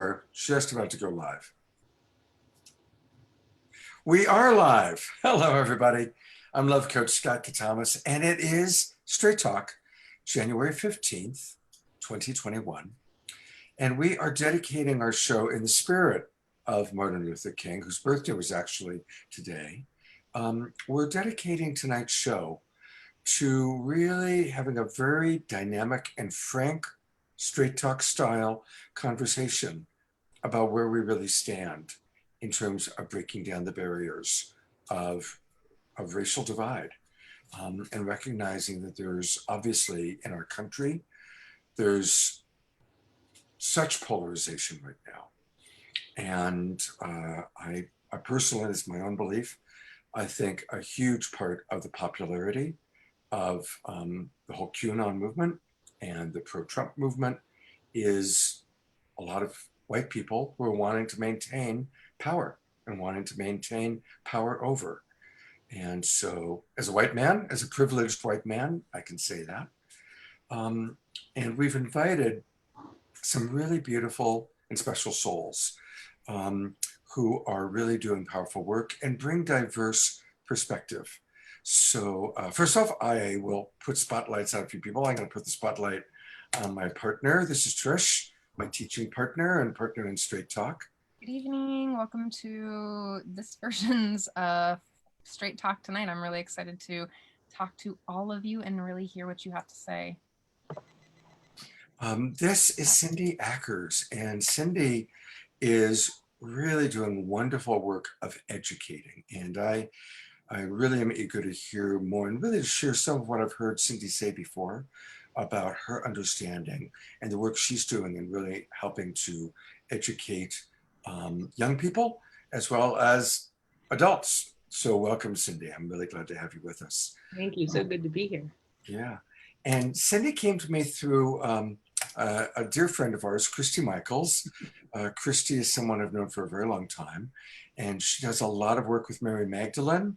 We're just about to go live. We are live. Hello, everybody. I'm Love Coach Scott Katamas, and it is Straight Talk, January 15th, 2021. And we are dedicating our show in the spirit of Martin Luther King, whose birthday was actually today. We're dedicating tonight's show to really having a very dynamic and frank, straight talk style conversation about where we really stand in terms of breaking down the barriers of racial divide, and recognizing that there's obviously in our country, there's such polarization right now. And I personally, it's my own belief, I think a huge part of the popularity of the whole QAnon movement and the pro-Trump movement is a lot of white people who are wanting to maintain power and wanting to maintain power over. And so as a white man, as a privileged white man, I can say that. And we've invited some really beautiful and special souls who are really doing powerful work and bring diverse perspective. So first off, I will put spotlights on a few people. I'm going to put the spotlight on my partner. This is Trish, my teaching partner and partner in Straight Talk. Good evening. Welcome to this version's of Straight Talk tonight. I'm really excited to talk to all of you and really hear what you have to say. This is Cindy Ackers, and Cindy is really doing wonderful work of educating. And I really am eager to hear more and really to share some of what I've heard Cindy say before about her understanding and the work she's doing in really helping to educate young people as well as adults. So welcome, Cindy. I'm really glad to have you with us. Thank you. So good to be here. Yeah. And Cindy came to me through a dear friend of ours, Christy Michaels. Christy is someone I've known for a very long time, and she does a lot of work with Mary Magdalene.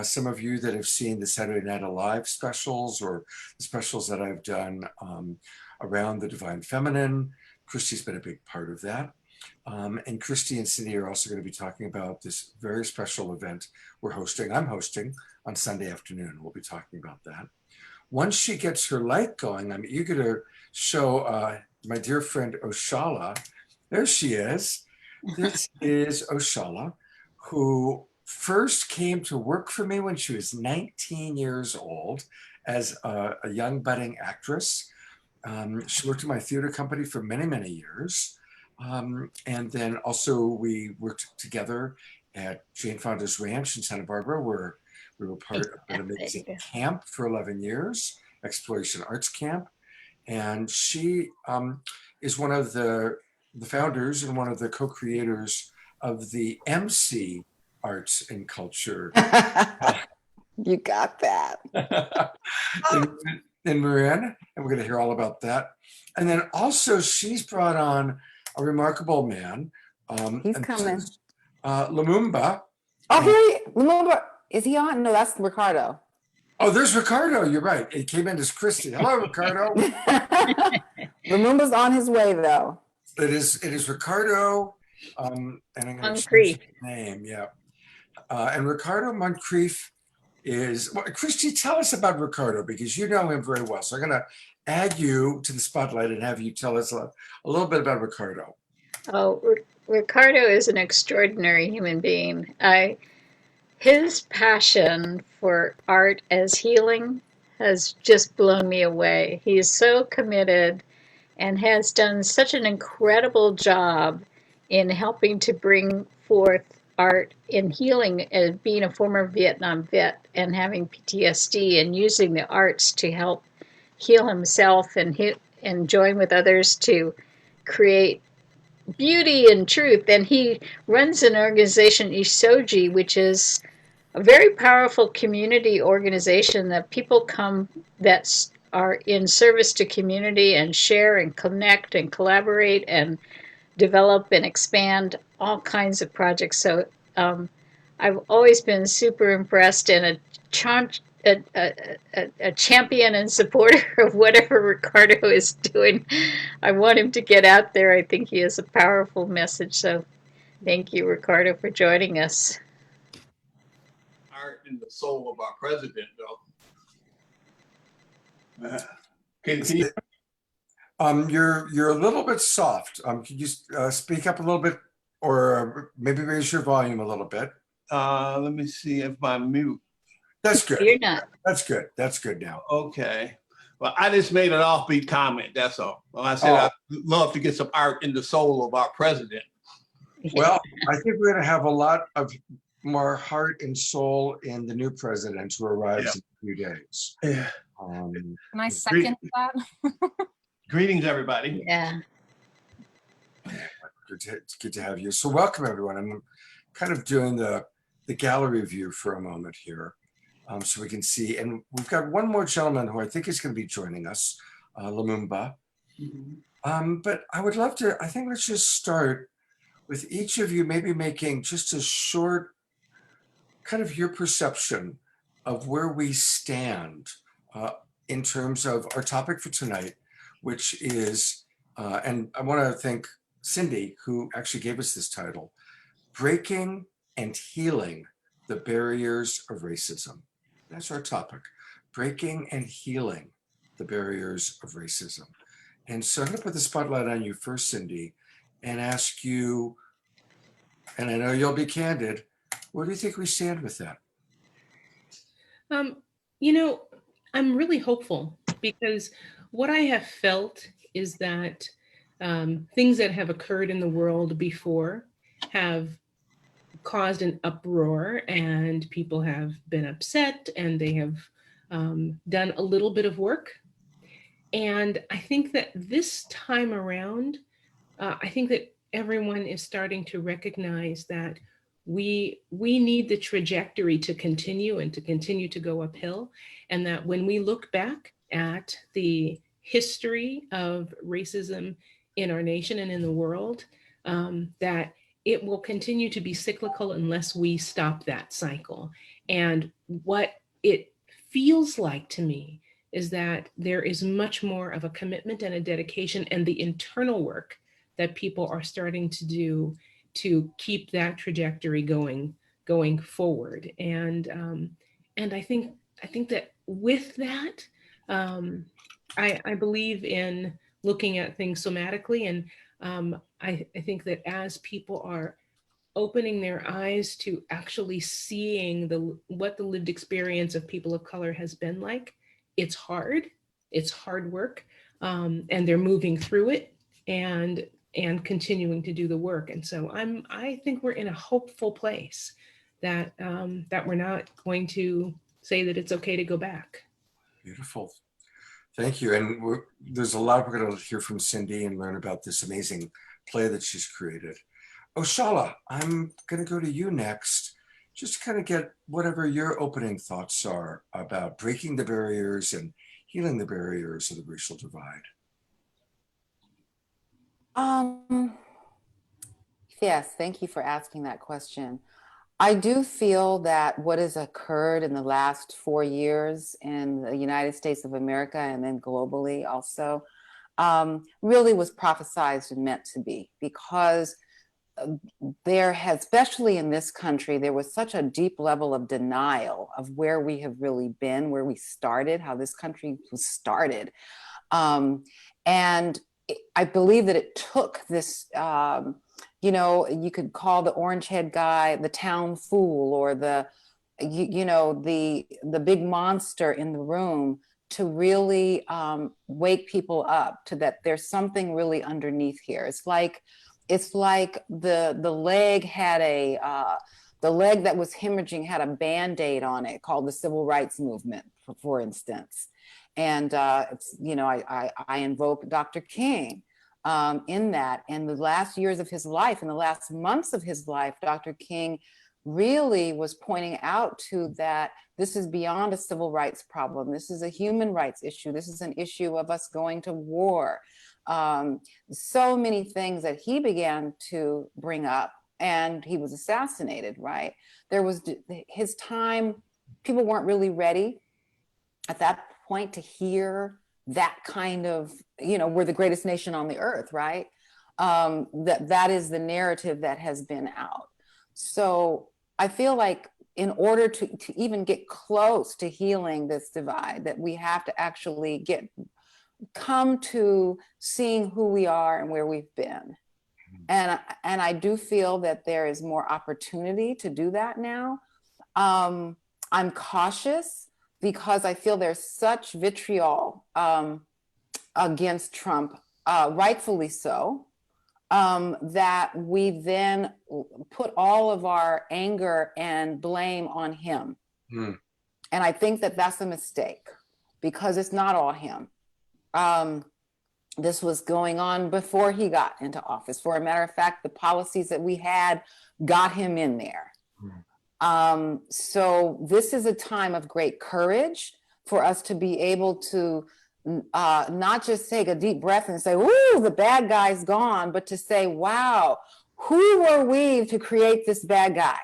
Some of you that have seen the Saturday Night Alive specials or the specials that I've done around the Divine Feminine, Christy's been a big part of that. And Christy and Cindy are also going to be talking about this very special event I'm hosting on Sunday afternoon. We'll be talking about that. Once she gets her light going, I'm eager to show my dear friend Oshala. There she is. This is Oshala, who first came to work for me when she was 19 years old as a young budding actress. She worked in my theater company for many, many years. And then also we worked together at Jane Fonda's Ranch in Santa Barbara, where we were part of an amazing camp for 11 years, Exploration Arts Camp. And she is one of the founders and one of the co-creators of the MC Arts and Culture. You got that. in Marin, and we're going to hear all about that. And then also she's brought on a remarkable man. He's coming. Lumumba. Oh, Lumumba. Is he on? No, that's Ricardo. Oh, there's Ricardo. You're right. It came in as Christy. Hello, Ricardo. Lumumba's on his way, though. It is Ricardo. And I'm going to change his name. Yeah. And Ricardo Moncrief is. Well, Christy, tell us about Ricardo because you know him very well. So I'm going to add you to the spotlight and have you tell us a little bit about Ricardo. Oh, Ricardo is an extraordinary human being. His passion for art as healing has just blown me away. He is so committed and has done such an incredible job in helping to bring forth art in healing as being a former Vietnam vet and having PTSD and using the arts to help heal himself and join with others to create beauty and truth. And he runs an organization, Isoji, which is a very powerful community organization that people come that are in service to community and share and connect and collaborate and develop and expand all kinds of projects. So I've always been super impressed and a champion and supporter of whatever Ricardo is doing. I want him to get out there. I think he has a powerful message. So thank you, Ricardo, for joining us. Heart and the soul of our president, though. Can you? You're a little bit soft. Could you speak up a little bit, or maybe raise your volume a little bit? Let me see if I'm mute. That's good. You're not. That's good. That's good now. Okay. Well, I just made an offbeat comment. That's all. Well, I said I'd love to get some art in the soul of our president. Well, I think we're going to have a lot of more heart and soul in the new president who arrives in a few days. Yeah. Can I second that? Greetings, everybody. Yeah. It's good to have you. So welcome, everyone. I'm kind of doing the gallery view for a moment here, so we can see. And we've got one more gentleman who I think is going to be joining us, Lumumba. But I would love to, I think let's just start with each of you maybe making just a short kind of your perception of where we stand in terms of our topic for tonight, which is, and I want to thank Cindy, who actually gave us this title, Breaking and Healing the Barriers of Racism. That's our topic, breaking and healing the barriers of racism. And so I'm going to put the spotlight on you first, Cindy, and ask you, and I know you'll be candid, where do you think we stand with that? You know, I'm really hopeful because what I have felt is that things that have occurred in the world before have caused an uproar and people have been upset and they have done a little bit of work. And I think that this time around, I think that everyone is starting to recognize that we need the trajectory to continue and to continue to go uphill. And that when we look back at the history of racism in our nation and in the world, that it will continue to be cyclical unless we stop that cycle. And what it feels like to me is that there is much more of a commitment and a dedication and the internal work that people are starting to do to keep that trajectory going forward. And I think that with that, I believe in looking at things somatically, and I think that as people are opening their eyes to actually seeing what the lived experience of people of color has been like, it's hard work, and they're moving through it and continuing to do the work. And so I think we're in a hopeful place that we're not going to say that it's okay to go back. Beautiful. Thank you. And there's a lot we're going to hear from Cindy and learn about this amazing play that she's created. Oshala, I'm going to go to you next, just to kind of get whatever your opening thoughts are about breaking the barriers and healing the barriers of the racial divide. Yes, thank you for asking that question. I do feel that what has occurred in the last 4 years in the United States of America and then globally also really was prophesized and meant to be, because there has, especially in this country, there was such a deep level of denial of where we have really been, where we started, how this country was started. And I believe that it took this, you know, you could call the orange head guy the town fool, or the big monster in the room, to really wake people up to that there's something really underneath here. It's like the leg had the leg that was hemorrhaging had a Band-Aid on it called the Civil Rights Movement, for instance. And it's, you know, I invoke Dr. King in that. And the last years of his life, in the last months of his life, Dr. King really was pointing out to that this is beyond a civil rights problem. This is a human rights issue. This is an issue of us going to war. So many things that he began to bring up, and he was assassinated, right? There was his time, people weren't really ready at that point to hear that kind of, we're the greatest nation on the earth, right? That is the narrative that has been out. So I feel like in order to even get close to healing this divide, that we have to actually come to seeing who we are and where we've been. And I do feel that there is more opportunity to do that now. I'm cautious because I feel there's such vitriol against Trump, rightfully so, that we then put all of our anger and blame on him. And I think that that's a mistake because it's not all him. This was going on before he got into office. For a matter of fact, the policies that we had got him in there. So this is a time of great courage for us to be able to not just take a deep breath and say, "Ooh, the bad guy's gone," but to say, "Wow, who were we to create this bad guy?"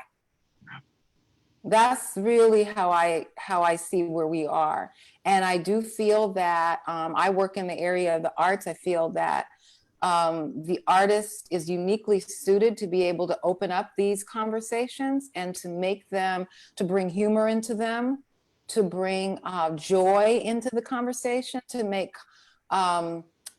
That's really how I see where we are. And I do feel that I work in the area of the arts. I feel that the artist is uniquely suited to be able to open up these conversations and to make them, to bring humor into them, to bring joy into the conversation, to make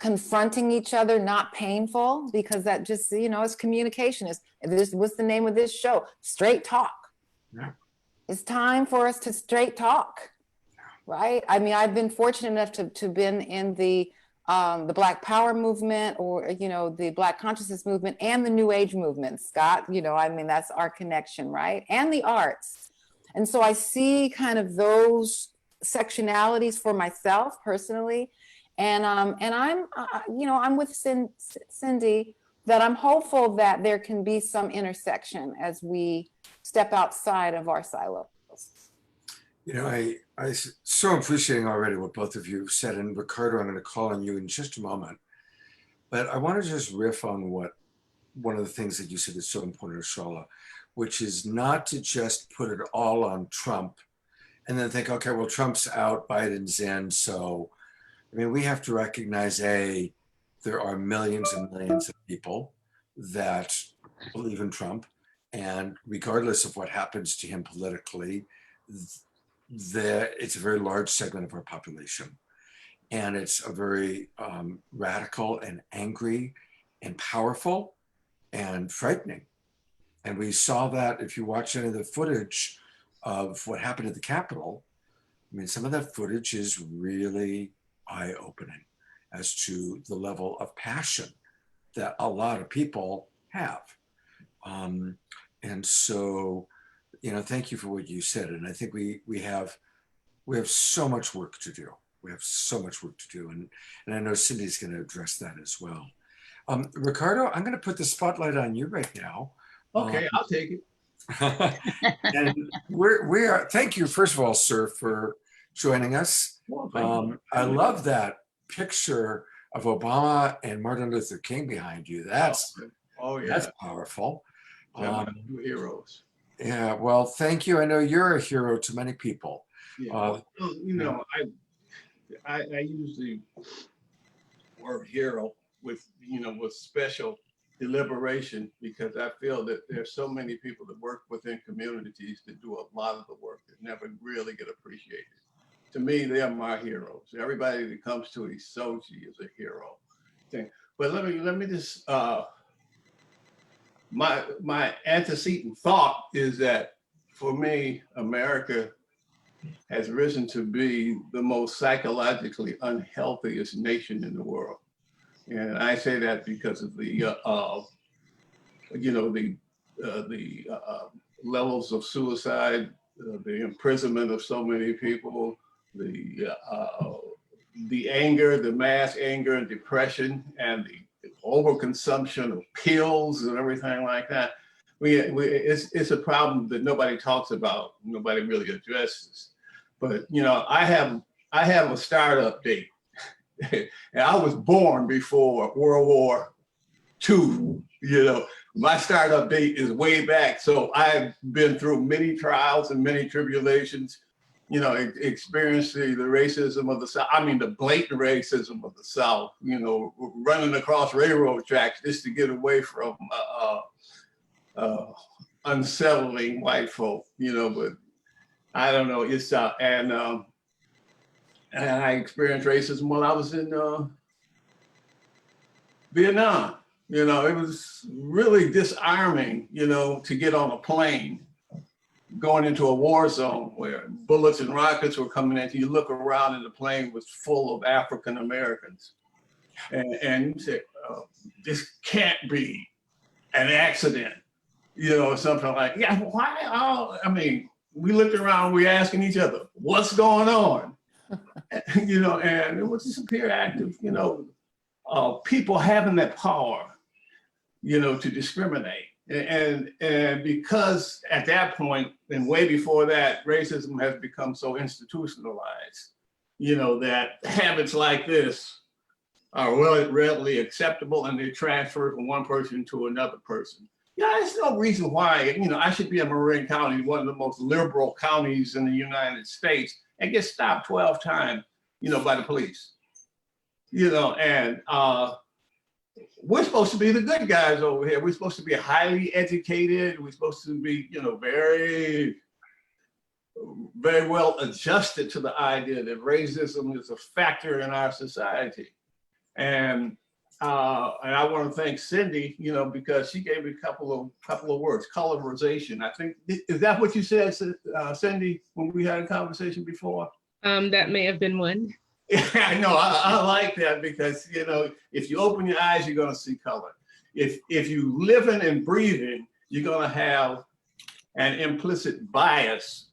confronting each other not painful, because that just, it's communication. What's the name of this show? Straight Talk. Yeah. It's time for us to straight talk, right? I mean, I've been fortunate enough to been in the Black Power movement, or the Black consciousness movement, and the New Age movement, Scott. I mean, that's our connection, right? And the arts. And so I see kind of those sectionalities for myself personally, and I'm I'm with Cindy, that I'm hopeful that there can be some intersection as we step outside of our silos. I so appreciating already what both of you said, and Ricardo, I'm going to call on you in just a moment, but I want to just riff on one of the things that you said is so important, Shala, which is not to just put it all on Trump and then think, okay, well, Trump's out, Biden's in. So, I mean, we have to recognize, there are millions and millions of people that believe in Trump. And regardless of what happens to him politically, it's a very large segment of our population. And it's a very radical and angry and powerful and frightening. And we saw that if you watch any of the footage of what happened at the Capitol. I mean, some of that footage is really eye-opening as to the level of passion that a lot of people have. And so, thank you for what you said. And I think we have so much work to do. We have so much work to do. And I know Cindy's going to address that as well. Ricardo, I'm going to put the spotlight on you right now. Okay, I'll take it. And we are, thank you, first of all, sir, for joining us. Well, I love that picture of Obama and Martin Luther King behind you. That's powerful. Heroes. Yeah, well, thank you. I know you're a hero to many people. Yeah. I use the word hero with special deliberation, because I feel that there's so many people that work within communities that do a lot of the work that never really get appreciated. To me, they are my heroes. Everybody that comes to Isoji is a hero. But let me just my antecedent thought is that for me, America has risen to be the most psychologically unhealthiest nation in the world. And I say that because of the levels of suicide, the imprisonment of so many people, the anger, the mass anger and depression, and the overconsumption of pills and everything like that. It's a problem that nobody talks about, nobody really addresses. But I have a startup date. And I was born before World War II. My startup date is way back. So I've been through many trials and many tribulations experienced the racism of the South. I mean, the blatant racism of the South, running across railroad tracks just to get away from unsettling white folk, but I don't know. It's and I experienced racism while I was in Vietnam. It was really disarming, to get on a plane going into a war zone where bullets and rockets were coming at you. You look around and the plane was full of African Americans. And you say, this can't be an accident, something like, yeah, why? I mean, we looked around, we asking each other, what's going on? And it was just a pure act of, people having that power, to discriminate. And because at that point, and way before that, racism has become so institutionalized, that habits like this are readily acceptable and they transfer from one person to another person. There's no reason why, I should be in Marin County, one of the most liberal counties in the United States, and get stopped 12 times, by the police. And we're supposed to be the good guys over here. We're supposed to be highly educated. We're supposed to be, very, very well adjusted to the idea that racism is a factor in our society. And I want to thank Cindy, because she gave me a couple of words, colorization. I think, is that what you said, Cindy, when we had a conversation before? That may have been one. Yeah, I know. I like that because, if you open your eyes, you're going to see color. If you living and breathing, you're going to have an implicit bias,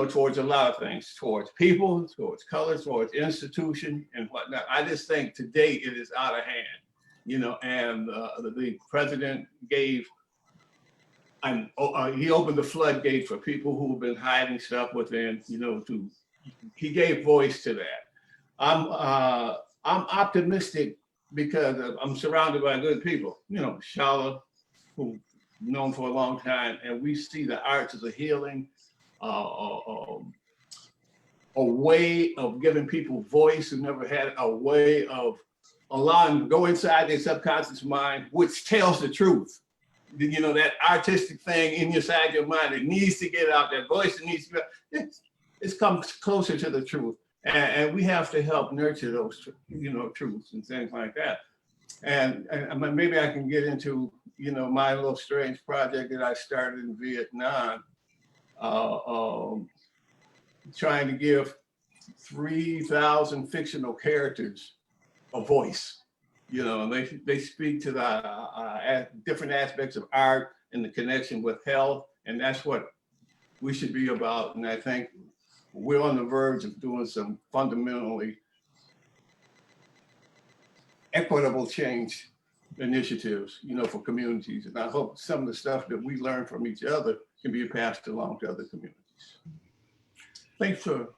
towards a lot of things, towards people, towards color, towards institution and whatnot. I just think today it is out of hand, and the president gave, he opened the floodgate for people who have been hiding stuff within, he gave voice to that. I'm optimistic because I'm surrounded by good people, Shala, who known for a long time, and we see the arts as a healing, a way of giving people voice who never had a way of allowing them to go inside their subconscious mind, which tells the truth. That artistic thing inside your mind that needs to get out, that voice that needs to get out, it comes closer to the truth. And we have to help nurture those, truths and things like that. And maybe I can get into, my little strange project that I started in Vietnam, trying to give 3,000 fictional characters a voice. And they speak to the different aspects of art and the connection with health, and that's what we should be about. And I think we're on the verge of doing some fundamentally equitable change initiatives, for communities. And I hope some of the stuff that we learn from each other can be passed along to other communities. Thanks, sir.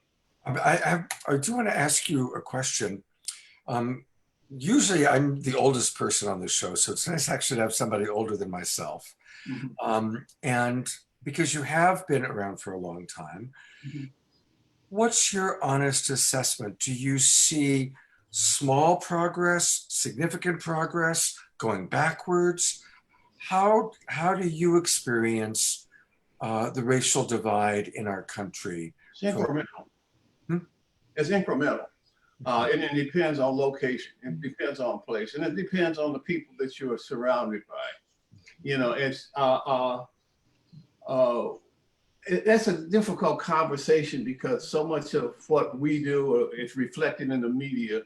I do want to ask you a question. Usually I'm the oldest person on the show, so it's nice actually to have somebody older than myself. Mm-hmm. And because you have been around for a long time, mm-hmm. What's your honest assessment? Do you see small progress, significant progress, going backwards? How do you experience the racial divide in our country? It's incremental. It's incremental. And it depends on location, it depends on place, and it depends on the people that you're surrounded by. That's a difficult conversation because so much of what we do is reflected in the media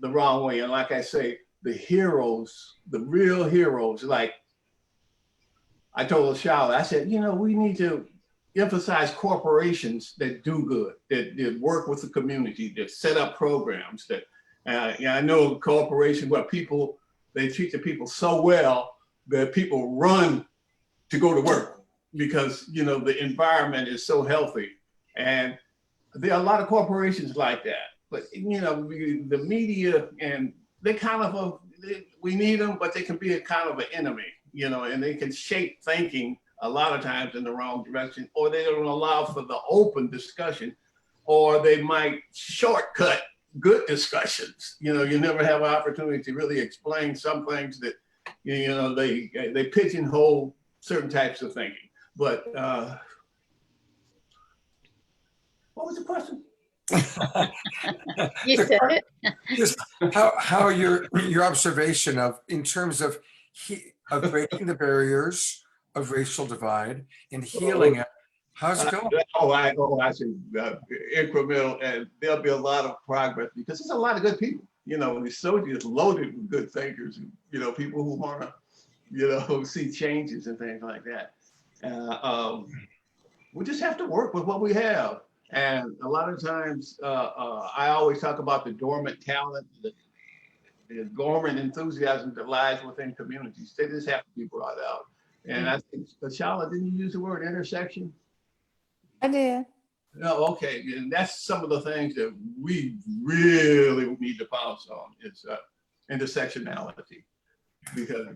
the wrong way. And like I say, the heroes, the real heroes, like I told Shala, I said, we need to emphasize corporations that do good, that work with the community, that set up programs, that I know corporations where they treat the people so well that people run to go to work because, the environment is so healthy. And there are a lot of corporations like that. But, the media, and they kind of, we need them, but they can be a kind of an enemy, and they can shape thinking a lot of times in the wrong direction, or they don't allow for the open discussion, or they might shortcut good discussions. You know, you never have an opportunity to really explain some things that, you know, they pigeonhole certain types of thinking. But what was the question? You said it. Just how your observation of in terms of breaking the barriers of racial divide and healing it. How's it going? I see. Incremental, and there'll be a lot of progress because there's a lot of good people. You know, the society is loaded with good thinkers. You know, people who want to, you know, see changes and things like that. We just have to work with what we have. And a lot of times, I always talk about the dormant talent, the dormant enthusiasm that lies within communities. They just have to be brought out. And I think, Charlotte, didn't you use the word intersection? I did. No, okay. And that's some of the things that we really need to pounce on is intersectionality. Because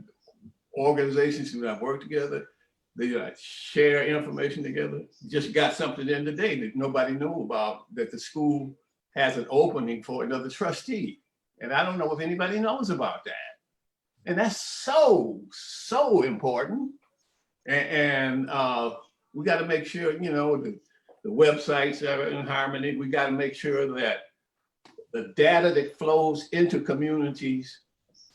organizations do not work together. They share information together. Just got something in today that nobody knew about, that the school has an opening for another trustee. And I don't know if anybody knows about that. And that's so important. And we got to make sure, you know, the websites are in harmony. We got to make sure that the data that flows into communities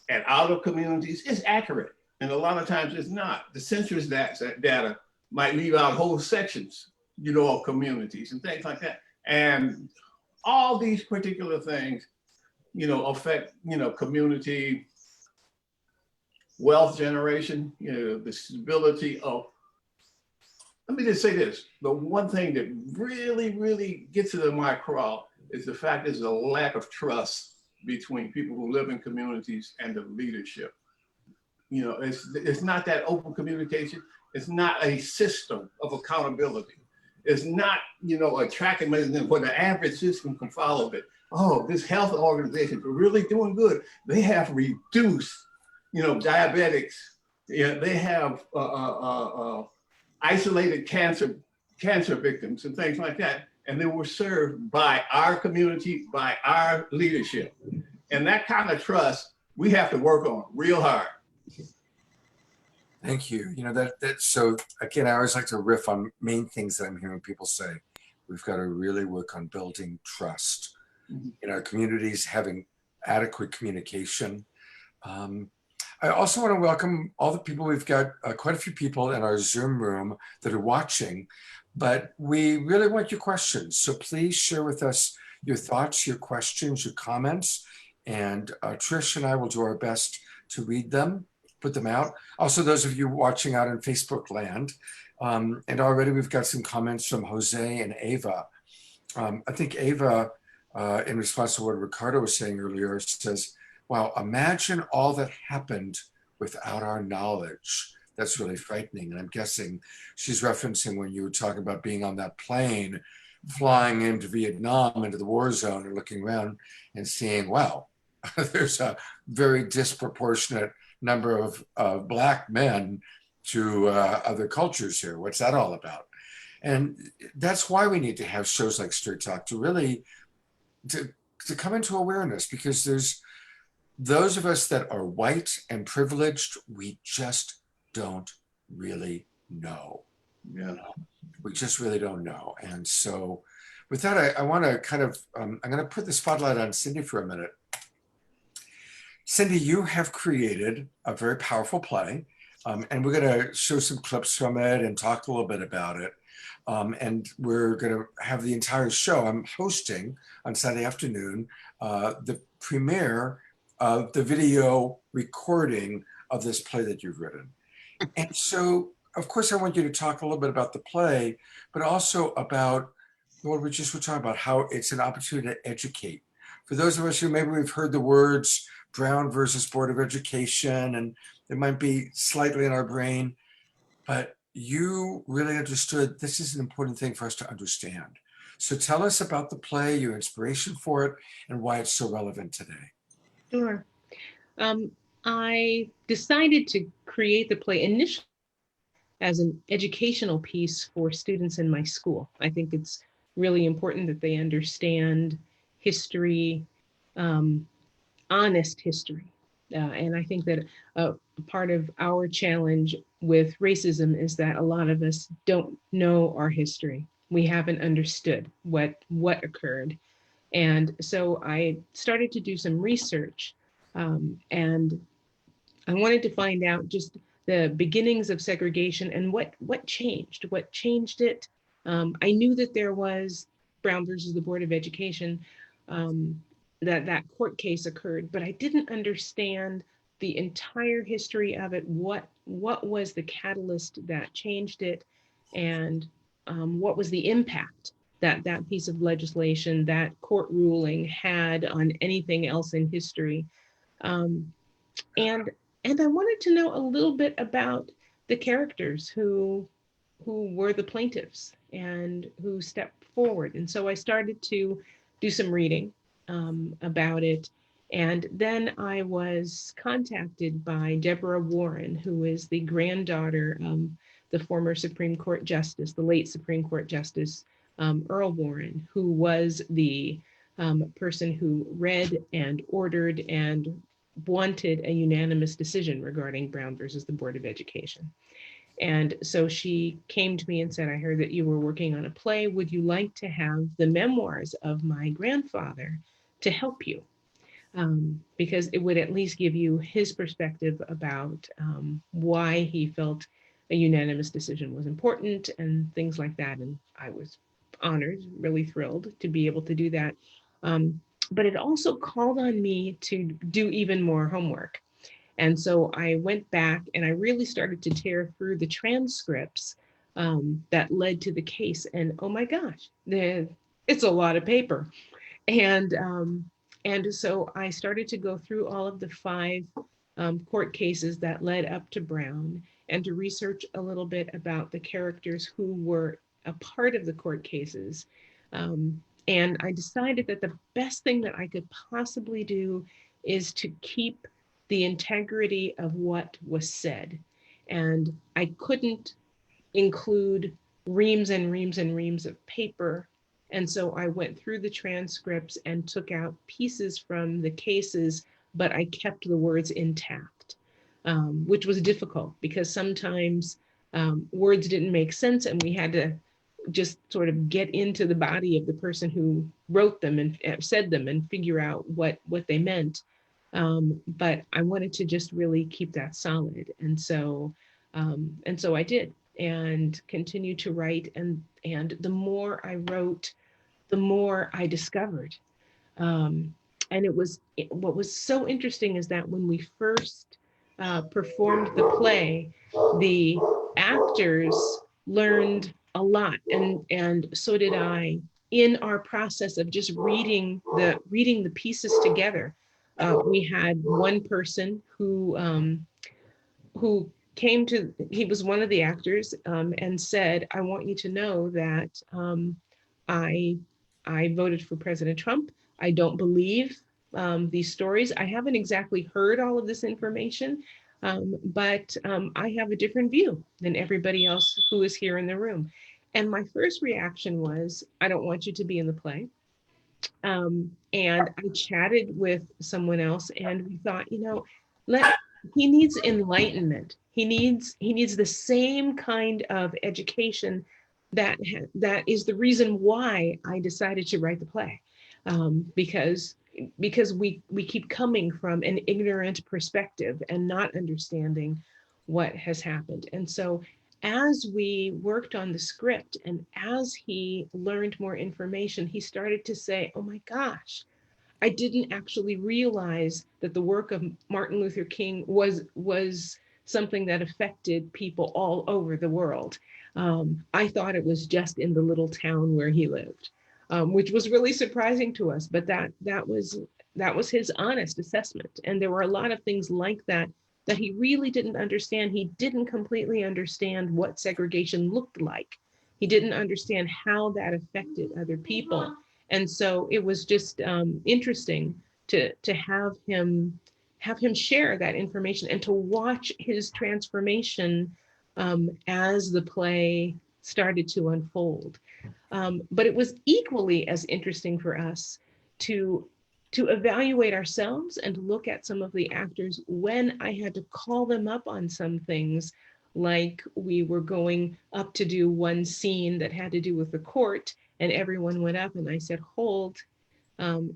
and out of communities is accurate. And a lot of times it's not. The census data might leave out whole sections, you know, of communities and things like that. And all these particular things, you know, affect, you know, community wealth generation, you know, the stability of, let me just say this. The one thing that really gets to my craw is the fact there's a lack of trust between people who live in communities and the leadership. You know, it's not that open communication. It's not a system of accountability. It's not, you know, a tracking mechanism where the average system can follow it. Oh, this health organization, we're really doing good. They have reduced, you know, diabetics. Yeah, they have isolated cancer victims and things like that. And they were served by our community, by our leadership. And that kind of trust we have to work on real hard. Thank you. You know, that so again, I always like to riff on main things that I'm hearing people say. We've got to really work on building trust in our communities, having adequate communication. I also want to welcome all the people. We've got quite a few people in our Zoom room that are watching, but we really want your questions. So please share with us your thoughts, your questions, your comments, and Trish and I will do our best to read them, put them out. Also, those of you watching out in Facebook land, and already we've got some comments from Jose and Ava. I think Ava, in response to what Ricardo was saying earlier, says, wow, imagine all that happened without our knowledge. That's really frightening. And I'm guessing she's referencing when you were talking about being on that plane, flying into Vietnam, into the war zone, and looking around and seeing, wow, there's a very disproportionate number of Black men to other cultures here. What's that all about? And that's why we need to have shows like Straight Talk to really to come into awareness, because there's those of us that are white and privileged, we just don't really know. Yeah. We just really don't know. And so with that, I want to kind of, I'm going to put the spotlight on Cindy for a minute. Cindy, you have created a very powerful play, and we're going to show some clips from it and talk a little bit about it. And we're going to have the entire show. I'm hosting on Sunday afternoon the premiere of the video recording of this play that you've written. And so, of course, I want you to talk a little bit about the play, but also about what we just were talking about, how it's an opportunity to educate. For those of us who maybe we've heard the words Brown versus Board of Education, and it might be slightly in our brain, but you really understood this is an important thing for us to understand. So tell us about the play, your inspiration for it, and why it's so relevant today. Sure. I decided to create the play initially as an educational piece for students in my school. I think it's really important that they understand history, um, honest history. And I think that part of our challenge with racism is that a lot of us don't know our history. We haven't understood what occurred. And so I started to do some research, and I wanted to find out just the beginnings of segregation and what changed it. I knew that there was Brown versus the Board of Education, um, that court case occurred, but I didn't understand the entire history of it. What was the catalyst that changed it, and what was the impact that that piece of legislation, that court ruling had on anything else in history. Um, and and I wanted to know a little bit about the characters who were the plaintiffs and who stepped forward. And so I started to do some reading about it. And then I was contacted by Deborah Warren, who is the granddaughter of the former Supreme Court Justice, the late Supreme Court Justice Earl Warren, who was the person who read and ordered and wanted a unanimous decision regarding Brown versus the Board of Education. And so she came to me and said, I heard that you were working on a play. Would you like to have the memoirs of my grandfather to help you? Because it would at least give you his perspective about why he felt a unanimous decision was important and things like that. And I was honored, really thrilled to be able to do that. But it also called on me to do even more homework. And so I went back and I really started to tear through the transcripts that led to the case. And oh my gosh, it's a lot of paper. And so I started to go through all of the 5 court cases that led up to Brown and to research a little bit about the characters who were a part of the court cases. And I decided that the best thing that I could possibly do is to keep the integrity of what was said. And I couldn't include reams and reams and reams of paper. And so I went through the transcripts and took out pieces from the cases, but I kept the words intact, which was difficult because sometimes words didn't make sense and we had to just sort of get into the body of the person who wrote them and said them and figure out what they meant. But I wanted to just really keep that solid. And so I did and continued to write. And the more I wrote, the more I discovered. And what was so interesting is that when we first performed the play, the actors learned a lot, and so did I in our process of just reading the pieces together. We had one person who came to, he was one of the actors, and said, I want you to know that I voted for President Trump. I don't believe these stories. I haven't exactly heard all of this information, but I have a different view than everybody else who is here in the room. And my first reaction was, I don't want you to be in the play. And I chatted with someone else and we thought, he needs enlightenment. He needs the same kind of education that is the reason why I decided to write the play, because we keep coming from an ignorant perspective and not understanding what has happened. And so as we worked on the script and as he learned more information, he started to say, oh my gosh, I didn't actually realize that the work of Martin Luther King was something that affected people all over the world. I thought it was just in the little town where he lived, which was really surprising to us. But that was his honest assessment, and there were a lot of things like that he really didn't understand. He didn't completely understand what segregation looked like. He didn't understand how that affected other people. And so it was just interesting to have him share that information and to watch his transformation as the play started to unfold. But it was equally as interesting for us to evaluate ourselves and look at some of the actors when I had to call them up on some things, like we were going up to do one scene that had to do with the court, and everyone went up and I said, hold,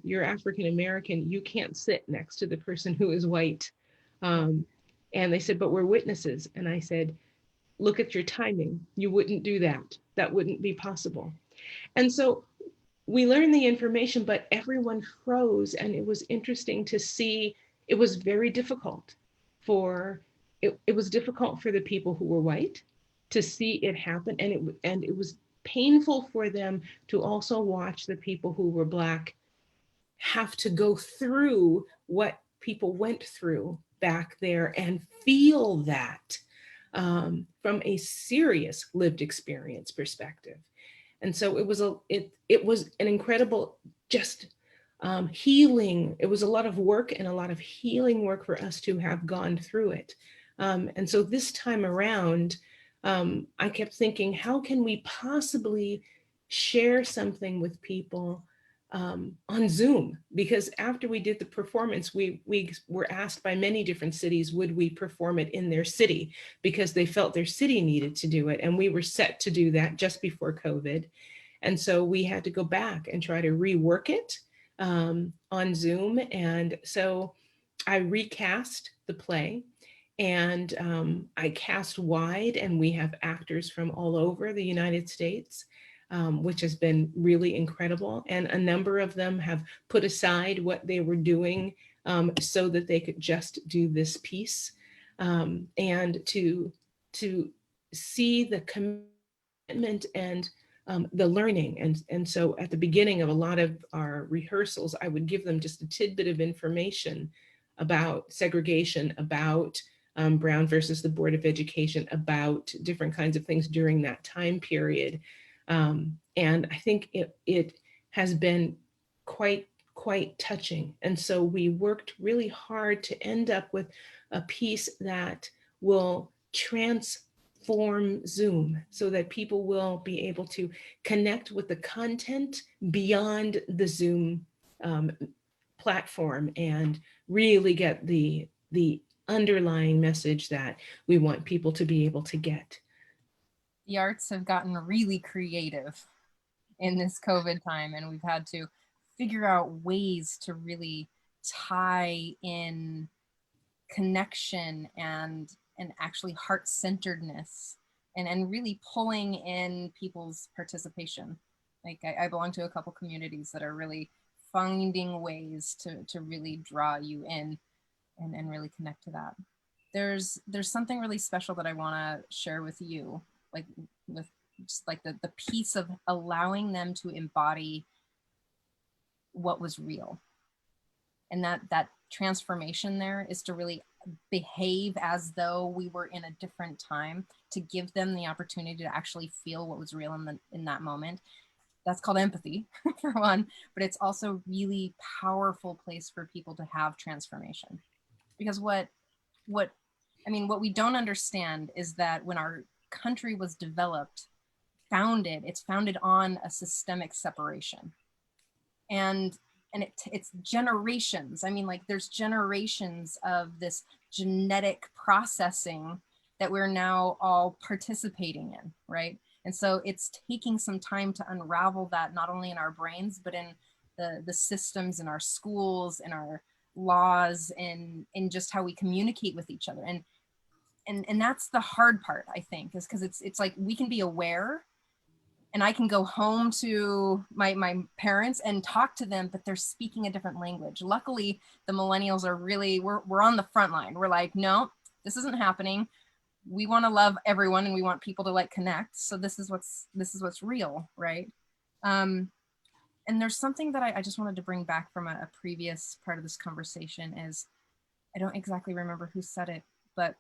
you're African American, you can't sit next to the person who is white. And they said, but we're witnesses. And I said, look at your timing. You wouldn't do that. That wouldn't be possible. And so we learned the information, but everyone froze. And it was interesting to see, it was very difficult it was difficult for the people who were white to see it happen. And it was painful for them to also watch the people who were Black have to go through what people went through back there and feel that from a serious lived experience perspective. And so it was an incredible just healing. It was a lot of work and a lot of healing work for us to have gone through it. And so this time around, I kept thinking, how can we possibly share something with people on Zoom? Because after we did the performance, we were asked by many different cities, would we perform it in their city? Because they felt their city needed to do it. And we were set to do that just before COVID. And so we had to go back and try to rework it on Zoom. And so I recast the play, and I cast wide, and we have actors from all over the United States. Which has been really incredible. And a number of them have put aside what they were doing so that they could just do this piece, and to see the commitment and the learning. And so at the beginning of a lot of our rehearsals, I would give them just a tidbit of information about segregation, about Brown versus the Board of Education, about different kinds of things during that time period. And I think it has been quite touching. And so we worked really hard to end up with a piece that will transform Zoom so that people will be able to connect with the content beyond the Zoom platform and really get the underlying message that we want people to be able to get. The arts have gotten really creative in this COVID time, and we've had to figure out ways to really tie in connection and actually heart-centeredness and really pulling in people's participation. Like I belong to a couple communities that are really finding ways to really draw you in and really connect to that. There's something really special that I want to share with you, like with just like the piece of allowing them to embody what was real. And that transformation there is to really behave as though we were in a different time, to give them the opportunity to actually feel what was real in that moment. That's called empathy for one, but it's also really powerful place for people to have transformation. Because what we don't understand is that when our country was developed, it's founded on a systemic separation. And it's generations. I mean, like there's generations of this genetic processing that we're now all participating in, right? And so it's taking some time to unravel that, not only in our brains, but in the systems in our schools, in our laws, in just how we communicate with each other. And that's the hard part, I think, is because it's like we can be aware, and I can go home to my parents and talk to them, but they're speaking a different language. Luckily, the millennials are really, we're on the front line. We're like, no, this isn't happening. We want to love everyone and we want people to like connect. So this is what's real, right? And there's something that I just wanted to bring back from a previous part of this conversation is, I don't exactly remember who said it, but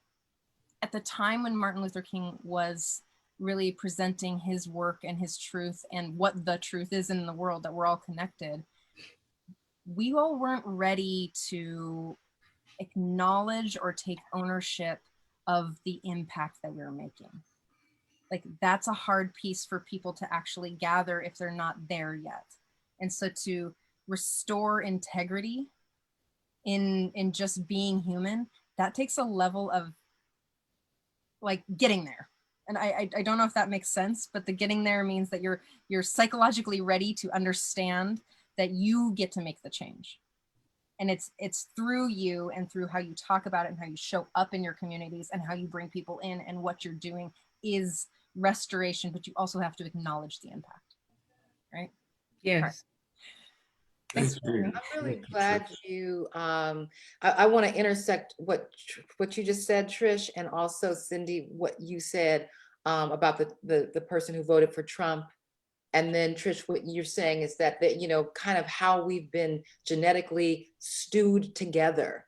at the time when Martin Luther King was really presenting his work and his truth and what the truth is in the world, that we're all connected, we all weren't ready to acknowledge or take ownership of the impact that we're making. Like that's a hard piece for people to actually gather if they're not there yet. And so to restore integrity in just being human, that takes a level of like getting there. And I don't know if that makes sense, but the getting there means that you're psychologically ready to understand that you get to make the change. And it's through you and through how you talk about it and how you show up in your communities and how you bring people in, and what you're doing is restoration, but you also have to acknowledge the impact, right? Yes. Thanks. Thank you. I'm really Thank you, glad Trish. you, I want to intersect what you just said, Trish, and also Cindy, what you said about the person who voted for Trump. And then Trish, what you're saying is that, you know, kind of how we've been genetically stewed together.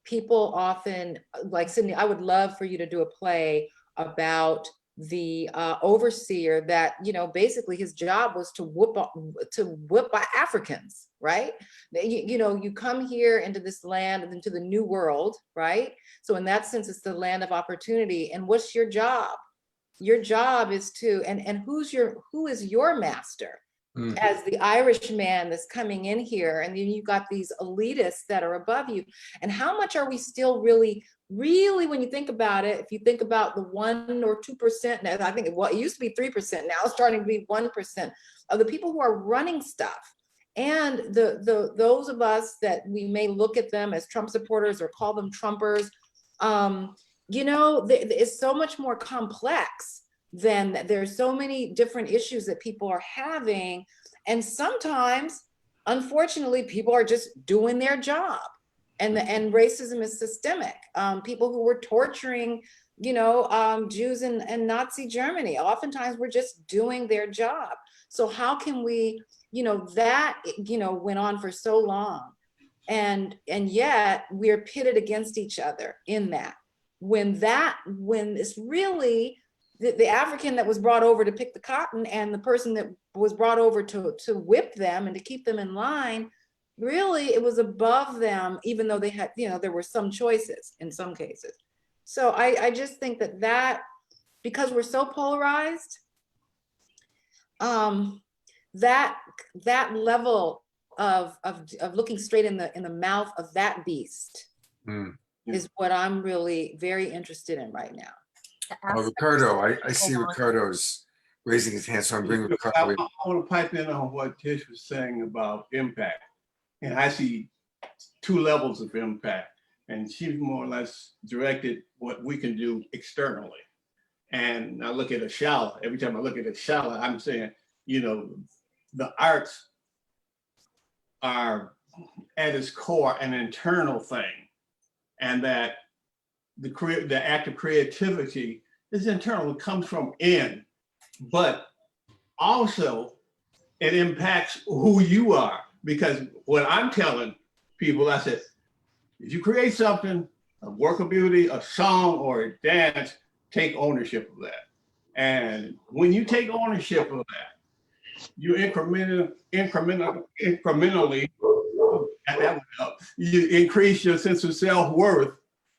People often, like Cindy, I would love for you to do a play about the overseer that, you know, basically his job was to whip by Africans, right? You know, you come here into this land, into the new world, right? So in that sense, it's the land of opportunity. And what's your job? Your job is to, and who is your master? Mm. As the Irish man that's coming in here, and then you've got these elitists that are above you. And how much are we still really, when you think about it, if you think about the 1 or 2%, now I think it used to be 3%, now it's starting to be 1% of the people who are running stuff. And those of us that we may look at them as Trump supporters or call them Trumpers, you know, it's so much more complex than that. There's so many different issues that people are having. And sometimes, unfortunately, people are just doing their job. And racism is systemic. People who were torturing, you know, Jews in Nazi Germany, oftentimes we're just doing their job. So how can we, you know, that, you know, went on for so long. And yet we're pitted against each other in that. When it's really the African that was brought over to pick the cotton and the person that was brought over to whip them and to keep them in line, really it was above them, even though they had, you know, there were some choices in some cases. So I just think that because we're so polarized, that level of looking straight in the mouth of that beast is what I'm really very interested in right now. Ricardo, I see Ricardo's raising his hand, so I'm bringing Ricardo in. I want to pipe in on what Tish was saying about impact. And I see 2 levels of impact. And she more or less directed what we can do externally. And I look at a shower. Every time I look at a shower, I'm saying, you know, the arts are at its core an internal thing. And that the act of creativity is internal, it comes from in, but also it impacts who you are. Because what I'm telling people, I said, if you create something, a work of beauty, a song or a dance, take ownership of that. And when you take ownership of that, you incrementally, you increase your sense of self-worth,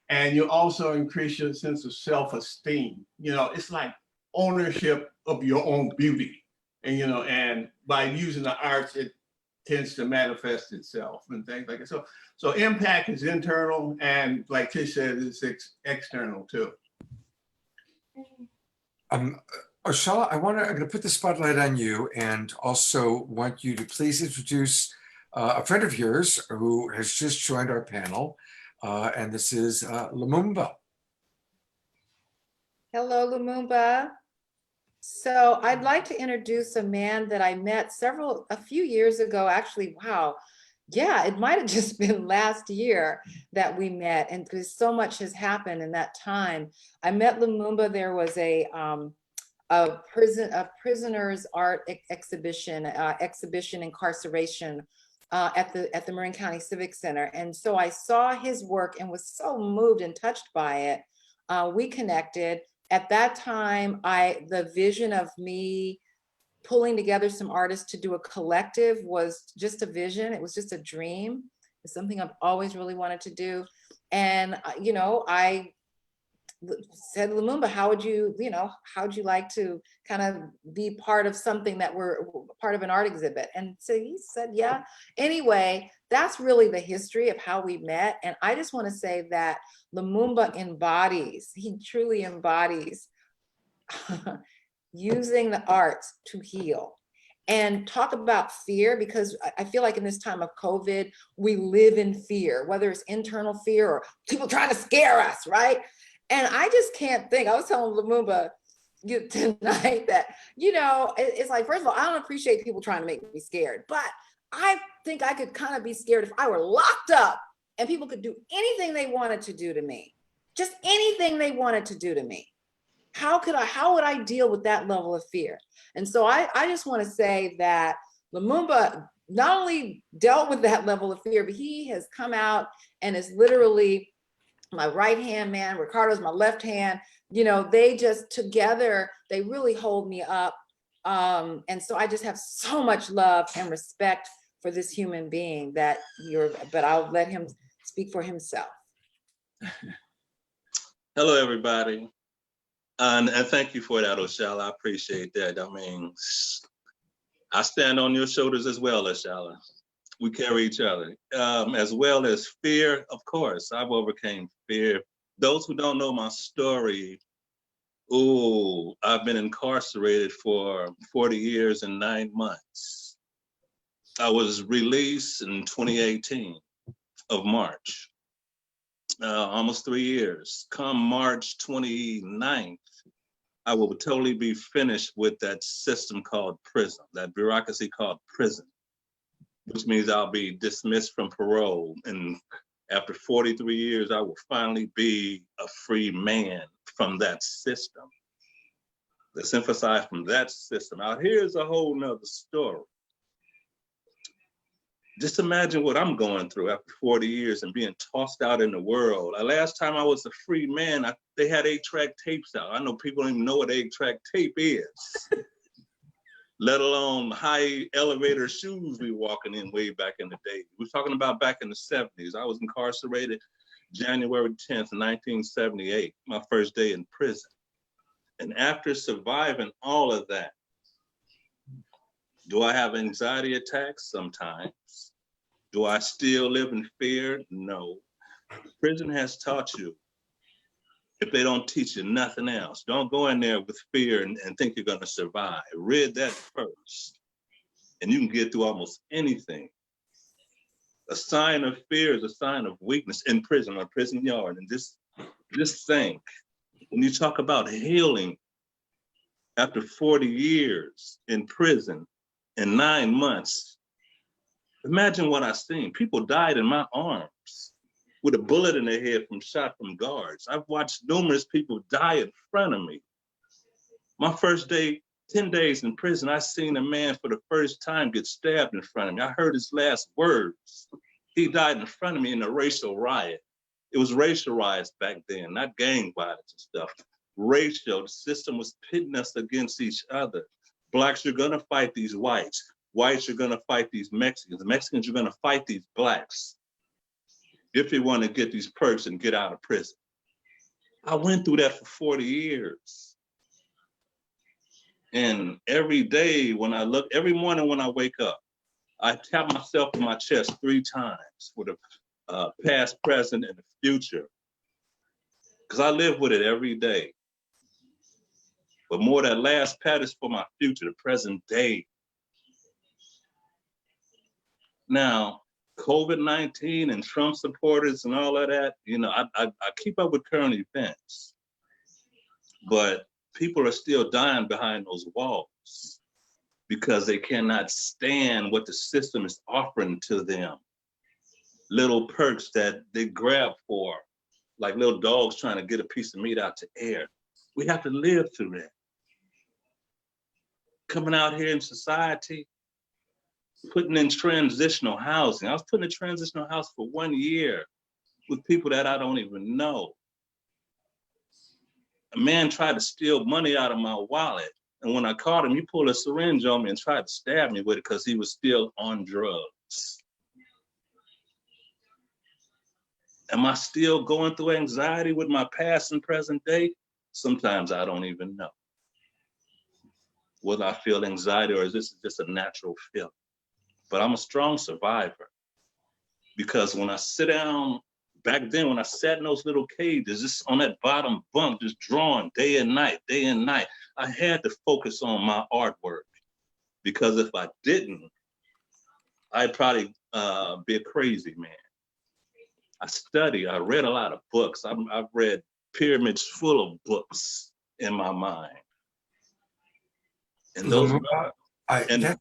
and you also increase your sense of self-esteem. You know, it's like ownership of your own beauty. And, you know, and by using the arts, it tends to manifest itself and things like that. So impact is internal, and like Tish said, it's external too. Oshala, I'm going to put the spotlight on you, and also want you to please introduce a friend of yours who has just joined our panel, and this is Lumumba. Hello, Lumumba. So I'd like to introduce a man that I met a few years ago, actually. Wow. Yeah, it might have just been last year that we met, and because so much has happened in that time. I met Lumumba. There was a prisoner's art exhibition incarceration at the Marin County Civic Center. And so I saw his work and was so moved and touched by it. We connected. At that time, the vision of me pulling together some artists to do a collective was just a vision. It was just a dream. It's something I've always really wanted to do. And, you know, I said, Lumumba, how would you, how'd you like to kind of be part of something that we're part of an art exhibit? And so he said, yeah. Anyway, that's really the history of how we met. And I just want to say that Lumumba he truly embodies using the arts to heal. And talk about fear, because I feel like in this time of COVID, we live in fear, whether it's internal fear or people trying to scare us, right? And I just can't think. I was telling Lumumba tonight that, it's like, first of all, I don't appreciate people trying to make me scared, but I think I could kind of be scared if I were locked up and people could do anything they wanted to do to me, just anything they wanted to do to me. How would I deal with that level of fear? And so I just want to say that Lumumba not only dealt with that level of fear, but he has come out and is literally my right hand man. Ricardo's my left hand. They just together, they really hold me up. And so I just have so much love and respect for this human being but I'll let him speak for himself. Hello, everybody. And thank you for that, Oshala. I appreciate that. I mean, I stand on your shoulders as well, Oshala. We carry each other, as well as fear. Of course, I've overcame fear. Those who don't know my story, I've been incarcerated for 40 years and 9 months. I was released in 2018 of March, almost 3 years. Come March 29th, I will totally be finished with that system called prison, that bureaucracy called prison, which means I'll be dismissed from parole. And after 43 years, I will finally be a free man from that system. Let's emphasize from that system. Now, here's a whole nother story. Just imagine what I'm going through after 40 years and being tossed out in the world. Last time I was a free man, they had 8-track tapes out. I know people don't even know what 8-track tape is, let alone high elevator shoes we walking in way back in the day. We're talking about back in the 70s. I was incarcerated January 10th, 1978, my first day in prison. And after surviving all of that, do I have anxiety attacks? Sometimes. Do I still live in fear? No. Prison has taught you, if they don't teach you nothing else, don't go in there with fear and think you're gonna survive. Read that first, and you can get through almost anything. A sign of fear is a sign of weakness in prison, or prison yard. And just think, when you talk about healing after 40 years in prison, in 9 months, imagine what I've seen. People died in my arms with a bullet in their head from shot from guards. I've watched numerous people die in front of me. My first day, 10 days in prison, I seen a man for the first time get stabbed in front of me. I heard his last words. He died in front of me in a racial riot. It was racial riots back then, not gang violence and stuff. Racial, the system was pitting us against each other. Blacks are gonna fight these whites. Whites are gonna fight these Mexicans. Mexicans are gonna fight these blacks if they wanna get these perks and get out of prison. I went through that for 40 years. And every day when I look, every morning when I wake up, I tap myself on my chest 3 times with a past, present, and the future. Because I live with it every day. But more that last pat is for my future, the present day. Now, COVID-19 and Trump supporters and all of that, I keep up with current events, but people are still dying behind those walls because they cannot stand what the system is offering to them. Little perks that they grab for, like little dogs trying to get a piece of meat out to air. We have to live through that. Coming out here in society, putting in transitional housing. I was putting in transitional house for 1 year with people that I don't even know. A man tried to steal money out of my wallet. And when I caught him, he pulled a syringe on me and tried to stab me with it because he was still on drugs. Am I still going through anxiety with my past and present day? Sometimes I don't even know. Whether I feel anxiety or is this just a natural feeling? But I'm a strong survivor, because when I sit down, back then when I sat in those little cages, just on that bottom bunk, just drawing day and night, I had to focus on my artwork, because if I didn't, I'd probably be a crazy man. I read a lot of books. I've read pyramids full of books in my mind. And those, Lumumba, and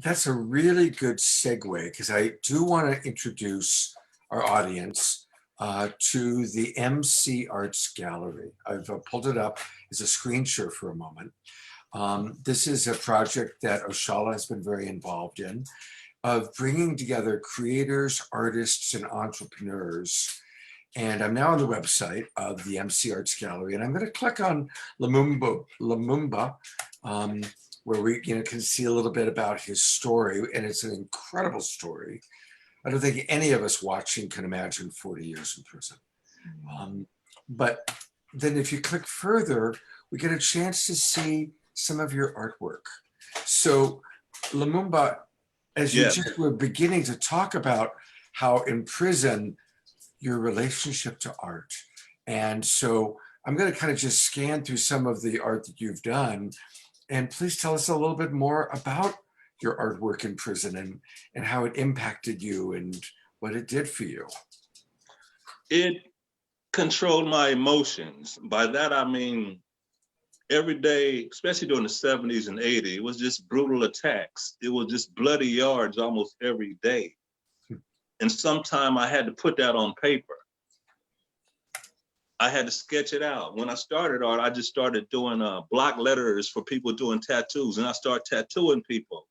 that's a really good segue, because I do want to introduce our audience to the MC Arts Gallery. I've pulled it up as a screen share for a moment. This is a project that Oshala has been very involved in, of bringing together creators, artists, and entrepreneurs. And I'm now on the website of the MC Arts Gallery, and I'm going to click on Lumumba, where we can see a little bit about his story, and it's an incredible story. I don't think any of us watching can imagine 40 years in prison. But then if you click further, we get a chance to see some of your artwork. So Lumumba, as you just were beginning to talk about how in prison, your relationship to art. And so I'm going to kind of just scan through some of the art that you've done. And please tell us a little bit more about your artwork in prison and how it impacted you and what it did for you. it controlled my emotions. By that, I mean, every day, especially during the 70s and 80s, it was just brutal attacks. It was just bloody yards almost every day. And sometime I had to put that on paper. I had to sketch it out. When I started art, I just started doing block letters for people doing tattoos, and I started tattooing people.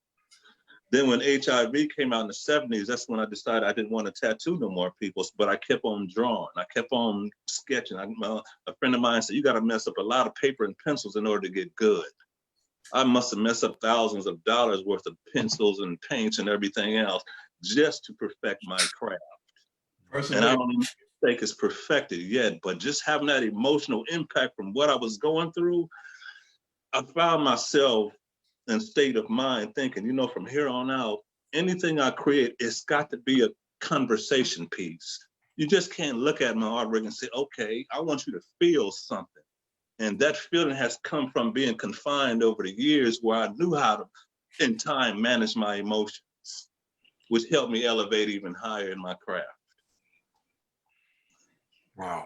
Then when HIV came out in the 70s, that's when I decided I didn't want to tattoo no more people, but I kept on drawing. I kept on sketching. A friend of mine said, you got to mess up a lot of paper and pencils in order to get good. I must have messed up thousands of dollars worth of pencils and paints and everything else just to perfect my craft. And I don't even think it's perfected yet, but just having that emotional impact from what I was going through, I found myself in state of mind thinking, from here on out, anything I create, it's got to be a conversation piece. You just can't look at my artwork and say, okay, I want you to feel something. And that feeling has come from being confined over the years, where I knew how to, in time, manage my emotions, which helped me elevate even higher in my craft. Wow.